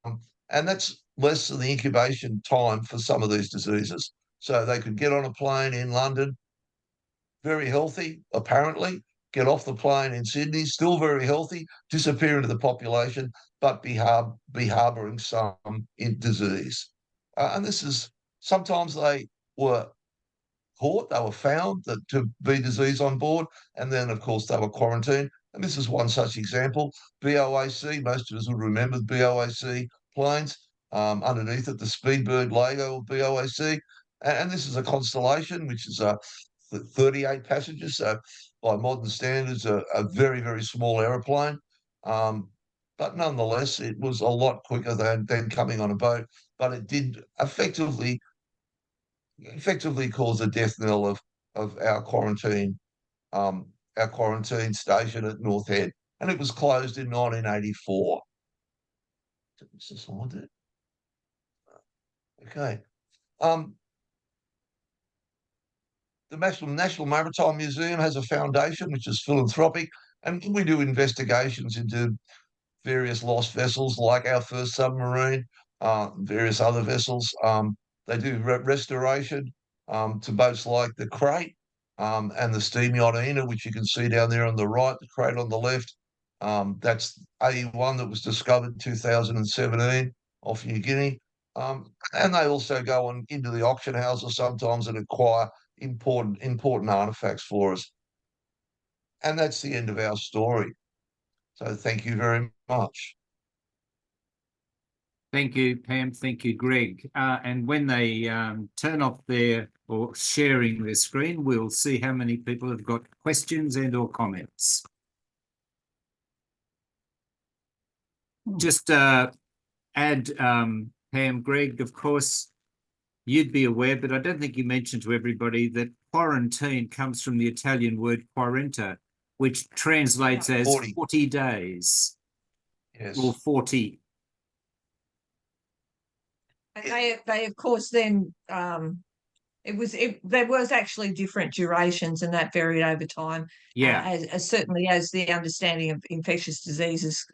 and that's less than the incubation time for some of these diseases. So they could get on a plane in London, very healthy, apparently, get off the plane in Sydney, still very healthy, disappear into the population, but be harboring some disease. And this is sometimes they were caught, they were found to be disease on board, and then, of course, they were quarantined. And this is one such example. BOAC, most of us will remember BOAC planes. Underneath it, the Speedbird logo of BOAC. And this is a Constellation, which is 38 passengers. So, by modern standards, a very, very small aeroplane. But nonetheless, it was a lot quicker than coming on a boat. But it did effectively caused the death knell of our quarantine station at North Head, and it was closed in 1984. Okay. The National Maritime Museum has a foundation which is philanthropic, and we do investigations into various lost vessels like our first submarine, various other vessels. They do restoration to boats like the Crate and the steam yacht Ina, which you can see down there on the right, the Crate on the left. That's A1 that was discovered in 2017 off New Guinea. And they also go on into the auction houses sometimes and acquire important artifacts for us. And that's the end of our story. So thank you very much. Thank you, Pam. Thank you, Greg. And when they turn off their or sharing their screen, we'll see how many people have got questions and or comments. Just add, Pam, Greg, of course, you'd be aware, but I don't think you mentioned to everybody that quarantine comes from the Italian word quaranta, which translates as 40 days. Yes. Or 40. And they of course then there was actually different durations, and that varied over time. Yeah. As certainly as the understanding of infectious diseases.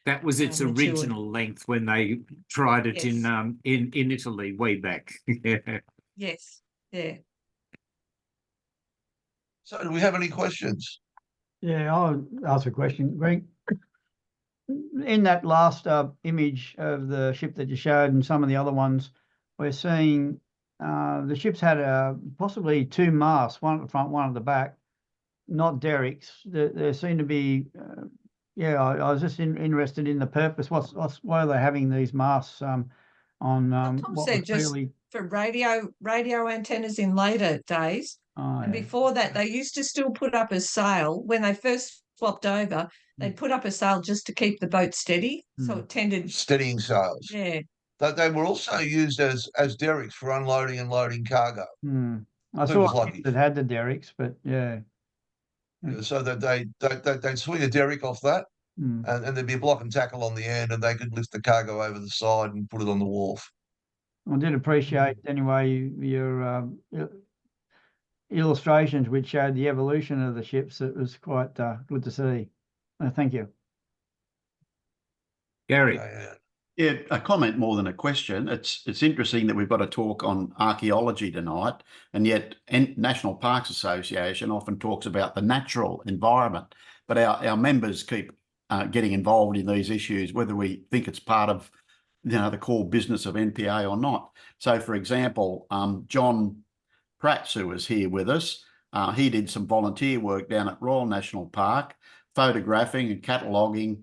That was its original length when they tried it in Italy way back. Yes. Yeah. So do we have any questions? Yeah, I'll ask a question, Greg. in that last image of the ship that you showed and some of the other ones, we're seeing the ships had possibly two masts, one at the front, one at the back, not derricks. There seem to be, yeah, I was just interested in the purpose. Why are they having these masts on Tom what said was just clearly... for radio antennas in later days. Oh, And yeah. before that, they used to still put up a sail. When they first swapped over, they'd put up a sail just to keep the boat steady. So it tended, Steadying sails. yeah. They were also used as derricks for unloading and loading cargo. I It saw was a ship that had the derricks, but yeah. So that they'd swing a derrick off that, Mm. and there'd be a block and tackle on the end, and they could lift the cargo over the side and put it on the wharf. I did appreciate anyway your illustrations which showed the evolution of the ships. It was quite good to see. Thank you. Gary. Yeah, a comment more than a question. It's interesting that we've got a talk on archaeology tonight, and yet National Parks Association often talks about the natural environment, but our members keep getting involved in these issues, whether we think it's part of the core business of NPA or not. So, for example, John Pratt, who was here with us, he did some volunteer work down at Royal National Park, photographing and cataloguing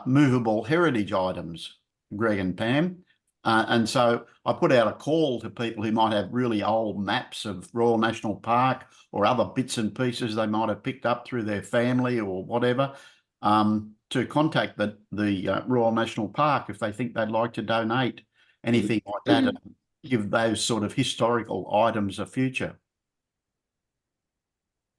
movable heritage items, Greg and Pam. And so I put out a call to people who might have really old maps of Royal National Park or other bits and pieces they might have picked up through their family or whatever, to contact the Royal National Park if they think they'd like to donate anything like that and give those sort of historical items a future.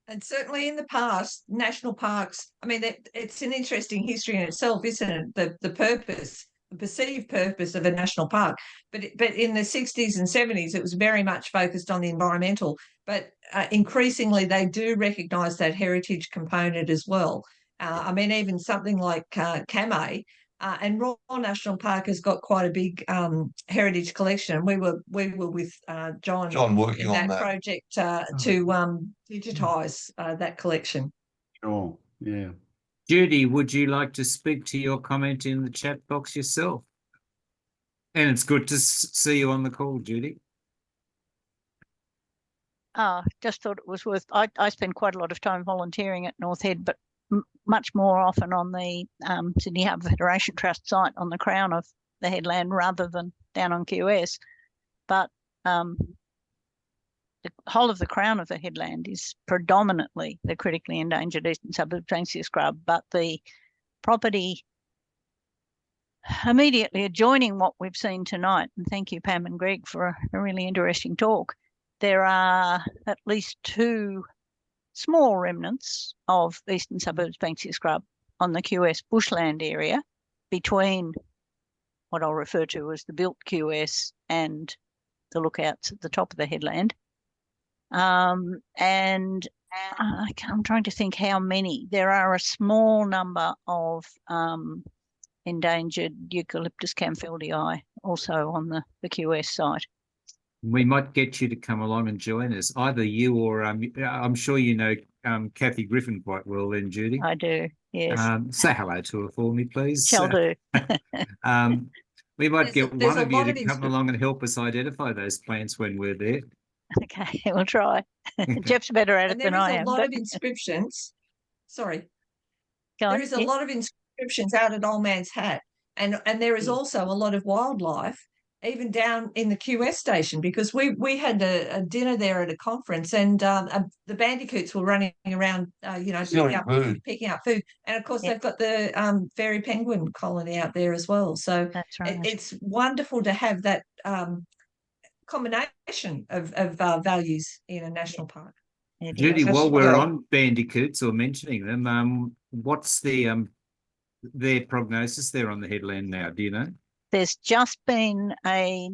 And certainly in the past, national parks, I mean, it's an interesting history in itself, isn't it? The purpose, the perceived purpose of a national park. But in the 60s and 70s, it was very much focused on the environmental. But increasingly, they do recognise that heritage component as well. I mean, even something like Kamei, and Royal National Park has got quite a big heritage collection. We were with John working in on that project to digitise that collection. Sure, yeah. Judy, would you like to speak to your comment in the chat box yourself? And it's good to see you on the call, Judy. Just thought it was worth. I spend quite a lot of time volunteering at North Head, but much more often on the Sydney Harbour Federation Trust site on the crown of the headland rather than down on QS. But the whole of the crown of the headland is predominantly the critically endangered eastern suburbs Banksia scrub, but the property immediately adjoining what we've seen tonight, and thank you, Pam and Greg, for a really interesting talk, there are at least two small remnants of eastern suburbs Banksia scrub on the QS bushland area between what I'll refer to as the built QS and the lookouts at the top of the headland. And I'm trying to think how many. There are a small number of endangered Eucalyptus campbellii also on the QS site. We might get you to come along and join us, either you or I'm sure you know Kathy Griffin quite well then, Judy. I do, yes. Say hello to her for me, please. Shall do. We might get one of you to come along and help us identify those plants when we're there. Okay, we'll try. Jeff's better at it than I am. There is a lot of inscriptions. Sorry. There is a yes. lot of inscriptions out at Old Man's Hat. And there is also a lot of wildlife, even down in the QS station, because we had a dinner there at a conference, and the bandicoots were running around, picking up food. And of course, they've got the fairy penguin colony out there as well. So that's right. It's wonderful to have that combination of values in a national park. Judy, while we're on bandicoots or mentioning them, what's their prognosis there on the headland now? Do you know? There's just been a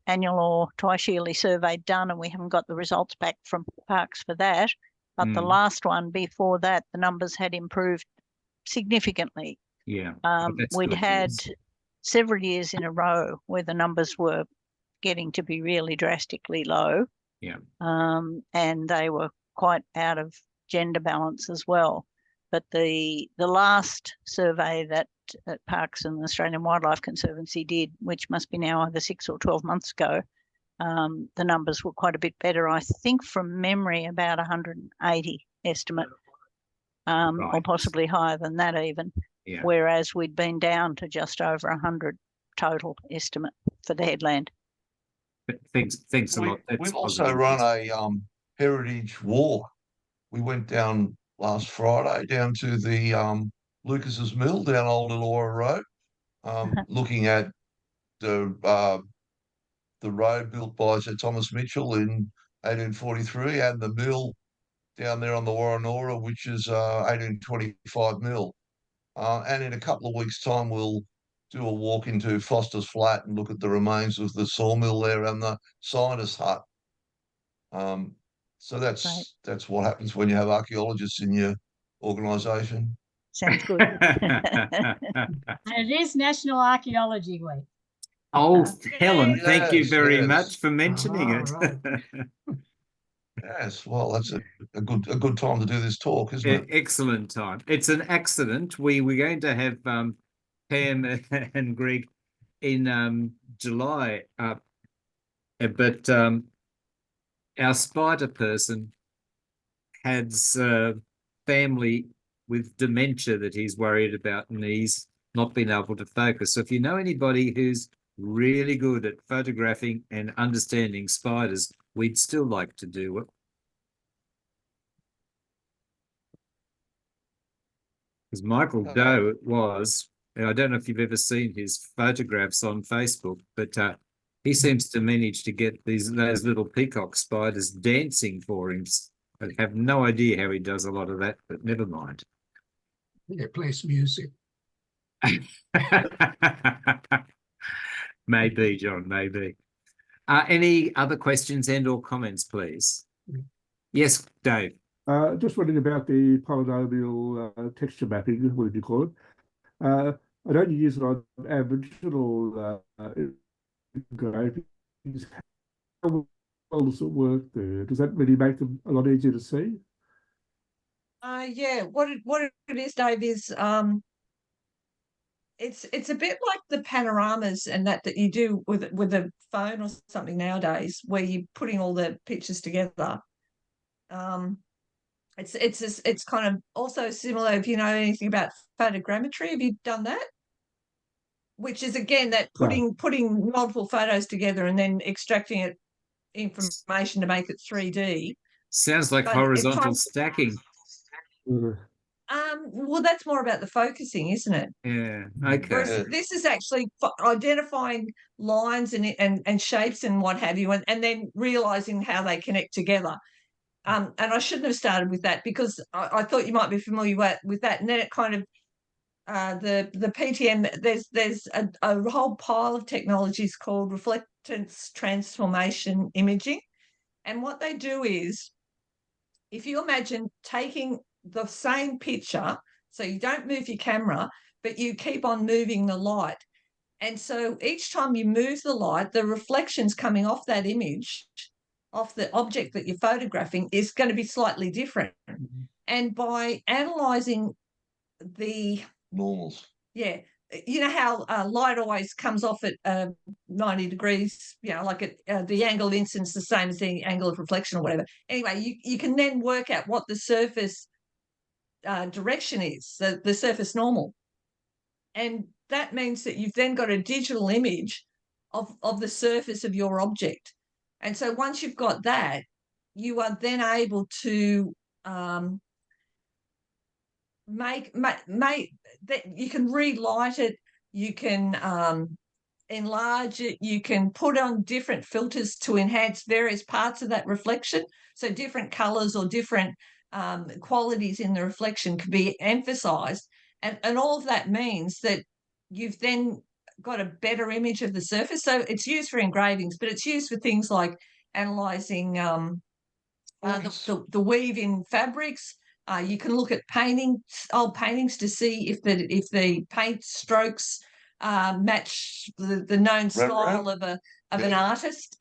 annual or twice yearly survey done, and we haven't got the results back from parks for that. But the last one before that, the numbers had improved significantly. Yeah, we'd had several years in a row where the numbers were getting to be really drastically low. Yeah. And they were quite out of gender balance as well. But the last survey that Parks and the Australian Wildlife Conservancy did, which must be now either 6 or 12 months ago, the numbers were quite a bit better. I think from memory about 180 estimate, or possibly higher than that even. Yeah. Whereas we'd been down to just over 100 total estimate for the headland. But thanks a lot. We've also run a heritage walk. We went down last Friday down to the Lucas's Mill down Old Illawarra Road, looking at the road built by Sir Thomas Mitchell in 1843 and the mill down there on the Warranora, which is 1825 mill. And in a couple of weeks' time, we'll do a walk into Foster's Flat and look at the remains of the sawmill there and the scientist hut. So that's what happens when you have archaeologists in your organisation. Sounds good. And it is National Archaeology Week. Oh, Helen, thank you Yes, very yes. much for mentioning it. Right. Yes, well, that's a good time to do this talk, isn't it? Excellent time. It's an accident. We're going to have Pam and Greg in July, but our spider person has family with dementia that he's worried about, and he's not been able to focus. So if you know anybody who's really good at photographing and understanding spiders, we'd still like to do it. Because Michael Doe was, and I don't know if you've ever seen his photographs on Facebook, but he seems to manage to get those little peacock spiders dancing for him. I have no idea how he does a lot of that, but never mind. He plays music. Maybe, John, maybe. Any other questions and or comments, please? Yes, Dave. Just wondering about the polynomial texture mapping, what did you call it? I don't use it on Aboriginal engravings. How well does it work there? Does that really make them a lot easier to see? Yeah, what it is, Dave, is it's a bit like the panoramas and that you do with a phone or something nowadays, where you're putting all the pictures together. It's kind of also similar, if you know anything about photogrammetry. Have you done that? Which is again that putting multiple photos together and then extracting information to make it 3D. Sounds like But horizontal stacking. Well, that's more about the focusing, isn't it? Yeah. Okay. Whereas this is actually identifying lines and shapes and what have you, and then realizing how they connect together. And I shouldn't have started with that, because I thought you might be familiar with that. And then it kind of the PTM. There's a whole pile of technologies called reflectance transformation imaging, and what they do is, if you imagine taking the same picture, so you don't move your camera, but you keep on moving the light. And so each time you move the light, the reflections coming off that image, off the object that you're photographing, is going to be slightly different. Mm-hmm. And by analysing the normals, you know how light always comes off at 90 degrees, like the angle of incidence the same as the angle of reflection or whatever. Anyway, you can then work out what the surface direction is, the surface normal. And that means that you've then got a digital image of the surface of your object. And so once you've got that, you are then able to make that you can relight it, you can enlarge it, you can put on different filters to enhance various parts of that reflection. So different colors or different qualities in the reflection can be emphasized. And all of that means that you've then got a better image of the surface. So it's used for engravings, but it's used for things like analyzing the weave in fabrics. You can look at old paintings to see if the paint strokes match the known style of an artist.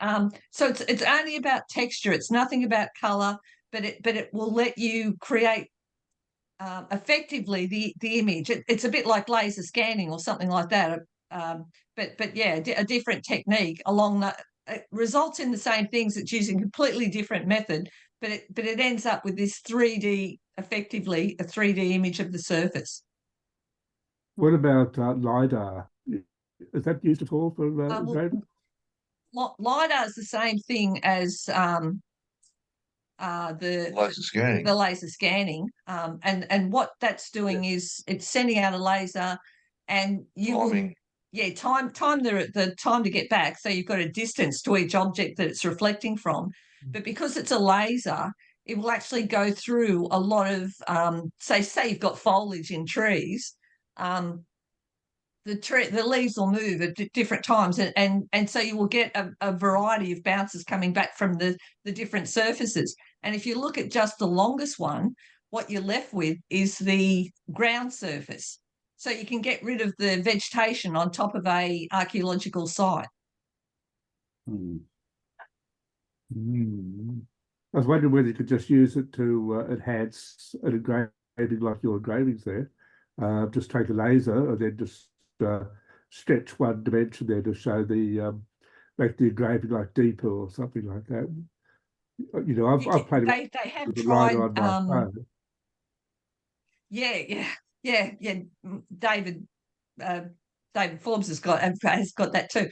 So it's only about texture. It's nothing about color, but it will let you create effectively the image. It's a bit like laser scanning or something like that. But yeah, a different technique along that. It results in the same things. It's using a completely different method, but it ends up with this 3D, effectively a 3D image of the surface. What about LiDAR? Is that used at all for engraving? LiDAR is the same thing as Laser scanning. the laser scanning. And what that's doing is it's sending out a laser, and you will, yeah, time the time to get back. So you've got a distance to each object that it's reflecting from. But because it's a laser, it will actually go through a lot of say you've got foliage in trees. The leaves will move at different times, and so you will get a variety of bounces coming back from the different surfaces. And if you look at just the longest one, what you're left with is the ground surface. So you can get rid of the vegetation on top of a archaeological site. Hmm. I was wondering whether you could just use it to enhance an engraving like your engravings there. Just take a laser and then just stretch one dimension there to show the make the engraving like deeper or something like that. You know, I've played they have tried. Yeah. David Forbes has got that too.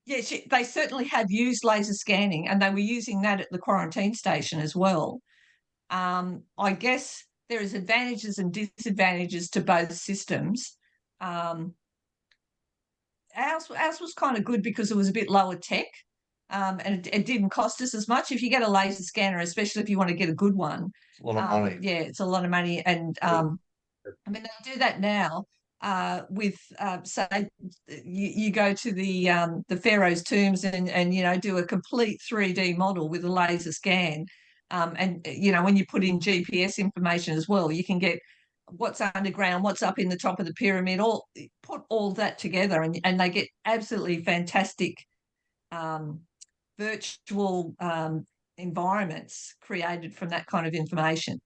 Yes, they certainly have used laser scanning, and they were using that at the quarantine station as well. I guess there is advantages and disadvantages to both systems. Ours was kind of good because it was a bit lower tech, and it didn't cost us as much. If you get a laser scanner, especially if you want to get a good one, it's a lot of money. Yeah, it's a lot of money, and I mean they do that now. With say you go to the pharaoh's tombs and you know do a complete 3D model with a laser scan, and you know when you put in GPS information as well, you can get what's underground, what's up in the top of the pyramid, put all that together, and they get absolutely fantastic virtual environments created from that kind of information.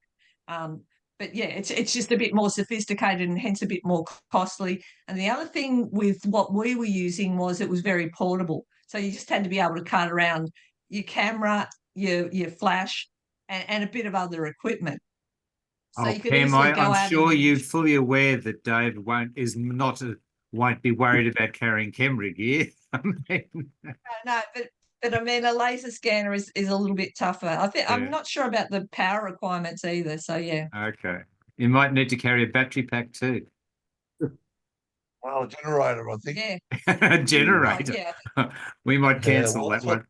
But yeah, it's just a bit more sophisticated and hence a bit more costly. And the other thing with what we were using was it was very portable. So you just had to be able to cart around your camera, your flash, and a bit of other equipment. So you could easily go out. I'm sure you're fully aware that Dave won't be worried about carrying camera gear. No, but I mean, a laser scanner is a little bit tougher. I'm not sure about the power requirements either. So yeah. Okay. You might need to carry a battery pack too. Well, a generator, I think. Yeah. A generator. Yeah. We might cancel that one.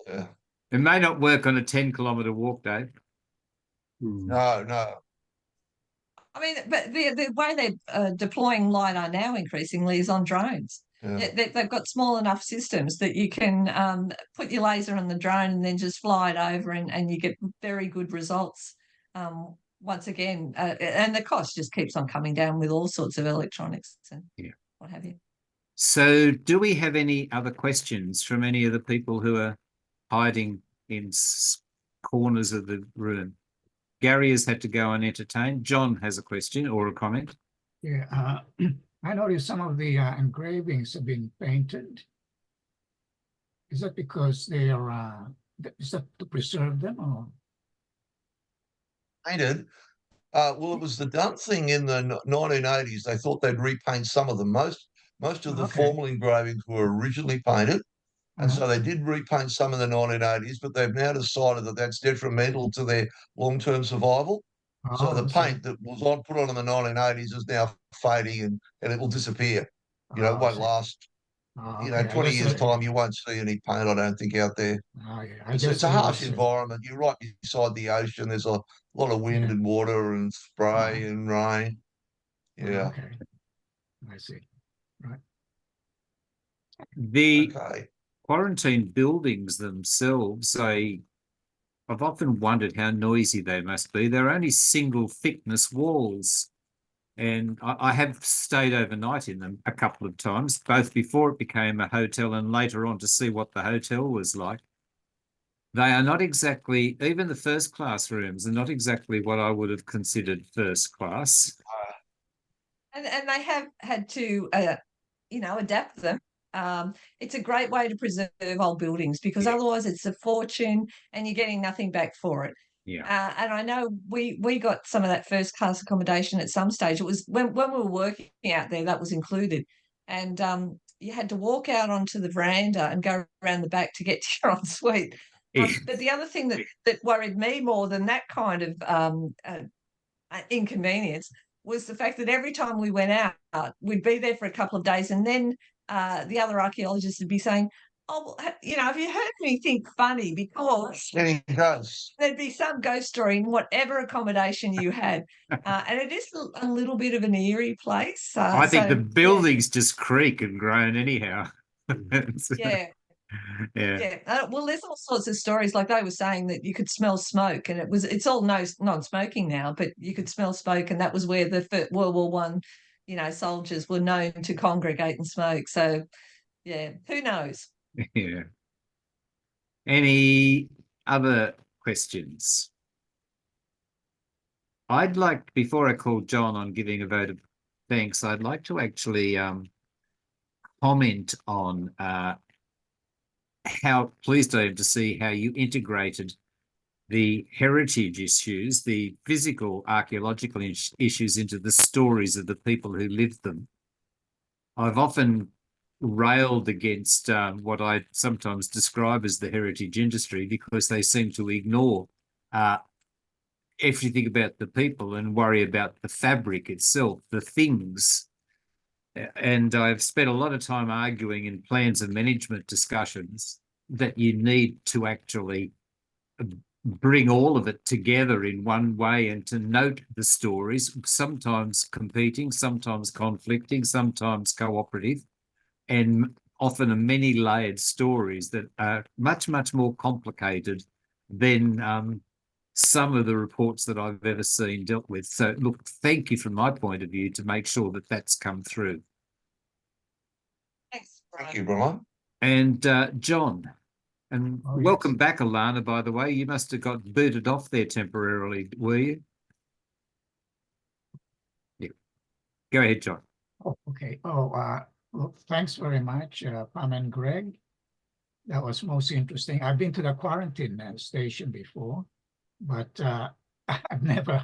Yeah. It may not work on a 10-kilometre walk, Dave. No. I mean, but the way they're deploying LiDAR now increasingly is on drones. Yeah. They've got small enough systems that you can put your laser on the drone and then just fly it over, and you get very good results. Once again, and the cost just keeps on coming down with all sorts of electronics and what have you. So do we have any other questions from any of the people who are hiding in corners of the room? Gary has had to go and entertain. John has a question or a comment. Yeah, I noticed some of the engravings have been painted. Is that because they are, is that to preserve them or? Painted. Well, it was the done thing in the 1980s. They thought they'd repaint some of them. Most of the formal engravings were originally painted. And so they did repaint some in the 1980s, but they've now decided that that's detrimental to their long-term survival. So the paint that was put on in the 1980s is now fading and it will disappear. You know, it won't last. You know, 20 years' time, you won't see any paint, I don't think, out there. It's a harsh environment. You're right beside the ocean. There's a lot of wind and water and spray and rain. Yeah. Okay. I see. Right. The quarantine buildings themselves, I've often wondered how noisy they must be. They're only single thickness walls. And I have stayed overnight in them a couple of times, both before it became a hotel and later on to see what the hotel was like. They are not exactly, even the first class rooms are not exactly what I would have considered first class. And they have had to, adapt them. It's a great way to preserve old buildings, because Yeah. otherwise it's a fortune and you're getting nothing back for it. Yeah. And I know we got some of that first class accommodation at some stage. It was when we were working out there, that was included. And you had to walk out onto the veranda and go around the back to get to your ensuite. But the other thing that worried me more than that kind of inconvenience was the fact that every time we went out, we'd be there for a couple of days, and then the other archaeologists would be saying, "Oh, well, have you heard anything funny?" Because Any ghosts? there'd be some ghost story in whatever accommodation you had, and it is a little bit of an eerie place. I think the buildings just creak and groan anyhow. Yeah. Well, there's all sorts of stories. Like they were saying that you could smell smoke, and it's all non-smoking now, but you could smell smoke, and that was where the World War One, soldiers were known to congregate and smoke. So, yeah, who knows? Yeah. Any other questions? I'd like, before I call John on giving a vote of thanks, I'd like to actually comment on how pleased I am to see how you integrated the heritage issues, the physical archaeological issues into the stories of the people who lived them. I've often railed against what I sometimes describe as the heritage industry, because they seem to ignore everything about the people and worry about the fabric itself, the things. And I've spent a lot of time arguing in plans and management discussions that you need to actually bring all of it together in one way, and to note the stories, sometimes competing, sometimes conflicting, sometimes cooperative, and often many layered stories that are much, much more complicated than some of the reports that I've ever seen dealt with. So look, thank you from my point of view to make sure that that's come through. Thanks, Thank you, Brian. And John, and Oh, welcome yes. back, Alana, by the way. You must have got booted off there temporarily, were you? Yeah. Go ahead, John. Oh, okay. Well, thanks very much, Pam and Greg. That was most interesting. I've been to the quarantine station before, but I've never,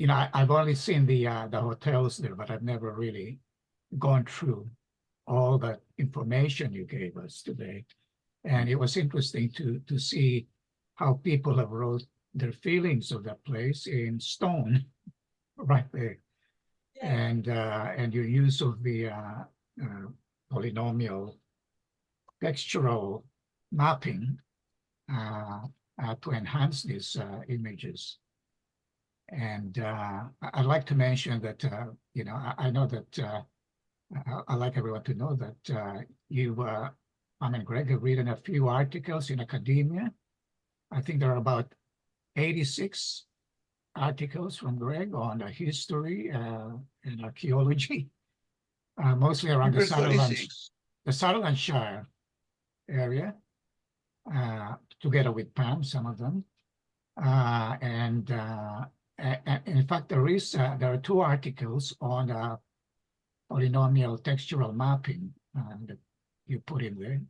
I've only seen the hotels there, but I've never really gone through all the information you gave us today. And it was interesting to see how people have wrote their feelings of that place in stone right there. Yeah. And your use of the polynomial textural mapping to enhance these images. And I'd like to mention that, I know that I'd like everyone to know that you, Pam and Greg, have written a few articles in academia. I think there are about 86 articles from Greg on the history and archaeology, mostly around the Sutherland Shire area, together with Pam, some of them. And in fact, there are 2 articles on polynomial textural mapping that you put in there,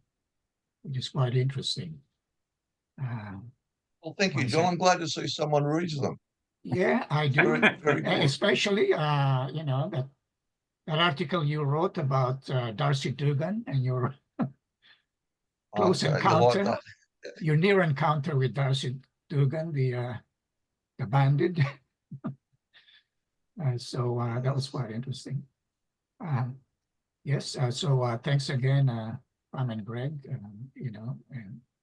which is quite interesting. Well, thank you, John. I'm glad to see someone reads them. Yeah, I do. Very, very good. Especially, that article you wrote about Darcy Dugan and your close encounter, your near encounter with Darcy Dugan, the bandit. So that was quite interesting. Yes, so thanks again, Pam and Greg, and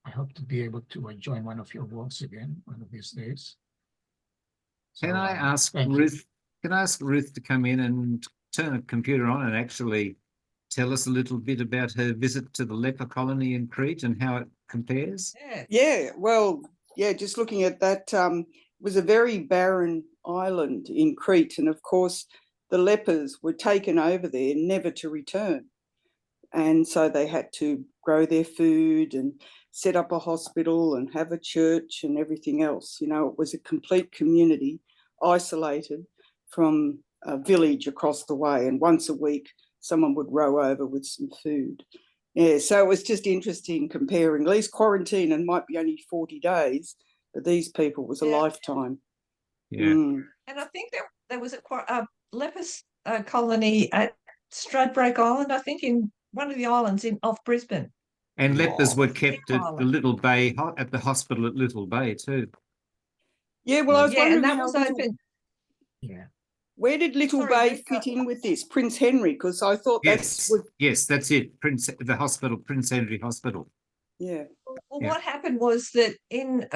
I hope to be able to join one of your walks again one of these days. So, Can I ask Ruth? Can I ask Ruth to come in and turn a computer on and actually tell us a little bit about her visit to the leper colony in Crete and how it compares? Just looking at that, it was a very barren island in Crete, and of course the lepers were taken over there never to return, and so they had to grow their food and set up a hospital and have a church and everything else. You know, it was a complete community, isolated from a village across the way, and once a week someone would row over with some food. Yeah, so it was just interesting comparing. At least quarantine and might be only 40 days, but these people was a lifetime. Yeah. And I think there was a lepers colony at Stradbroke Island, I think, in one of the islands off Brisbane. And lepers were kept at the Island. Little Bay, at the hospital at Little Bay too. Yeah, well, I was wondering, and that was open. Yeah. Where did Little Bay fit in with this? Prince Henry, because I thought Yes, that's it. The hospital, Prince Henry Hospital. Yeah. Well, what happened was that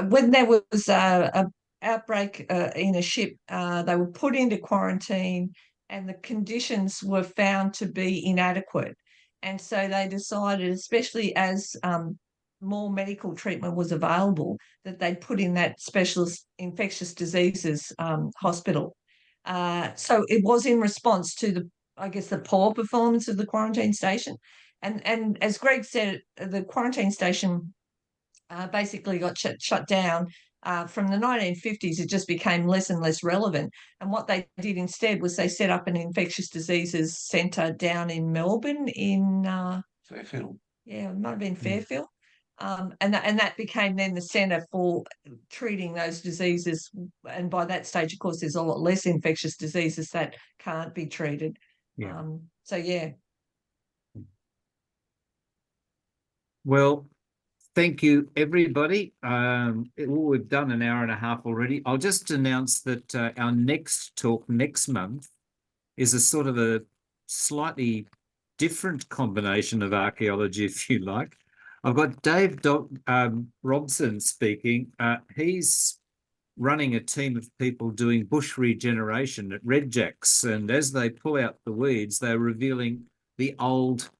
when there was a outbreak in a ship, they were put into quarantine, and the conditions were found to be inadequate. And so they decided, especially as more medical treatment was available, that they'd put in that specialist infectious diseases hospital. So it was in response to the poor performance of the quarantine station. And as Greg said, the quarantine station basically got shut down. From the 1950s, it just became less and less relevant. And what they did instead was they set up an infectious diseases centre down in Melbourne in Fairfield. Yeah, it might have been Fairfield. And that became then the centre for treating those diseases. And by that stage, of course, there's a lot less infectious diseases that can't be treated. Yeah. Yeah. Well, thank you, everybody. We've done an hour and a half already. I'll just announce that our next talk next month is a sort of a slightly different combination of archaeology, if you like. I've got Dave Robson speaking. He's running a team of people doing bush regeneration at Redjacks, and as they pull out the weeds, they're revealing the old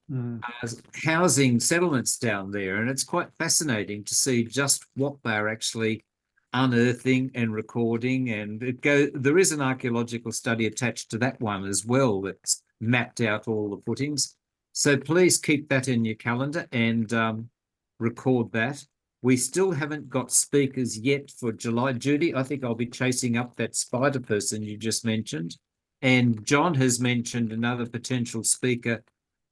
housing settlements down there, and it's quite fascinating to see just what they're actually unearthing and recording. And there is an archaeological study attached to that one as well that's mapped out all the footings. So please keep that in your calendar and record that. We still haven't got speakers yet for July. Judy, I think I'll be chasing up that spider person you just mentioned. And John has mentioned another potential speaker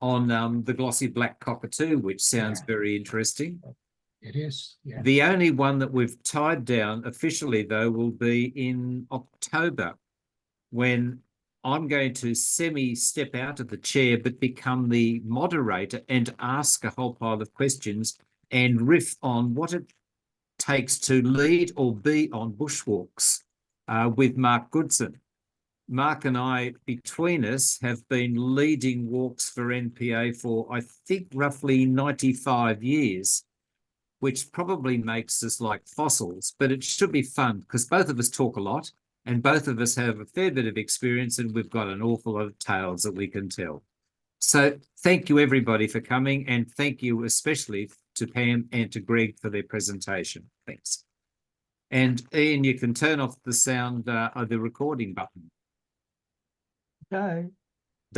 on the glossy black cockatoo, which sounds very interesting. It is. Yeah. The only one that we've tied down officially, though, will be in October, when I'm going to semi-step out of the chair but become the moderator and ask a whole pile of questions and riff on what it takes to lead or be on bushwalks with Mark Goodson. Mark and I, between us, have been leading walks for NPA for, I think, roughly 95 years, which probably makes us like fossils, but it should be fun because both of us talk a lot and both of us have a fair bit of experience, and we've got an awful lot of tales that we can tell. So thank you, everybody, for coming, and thank you especially to Pam and to Greg for their presentation. Thanks. And Ian, you can turn off the sound of the recording button. Okay.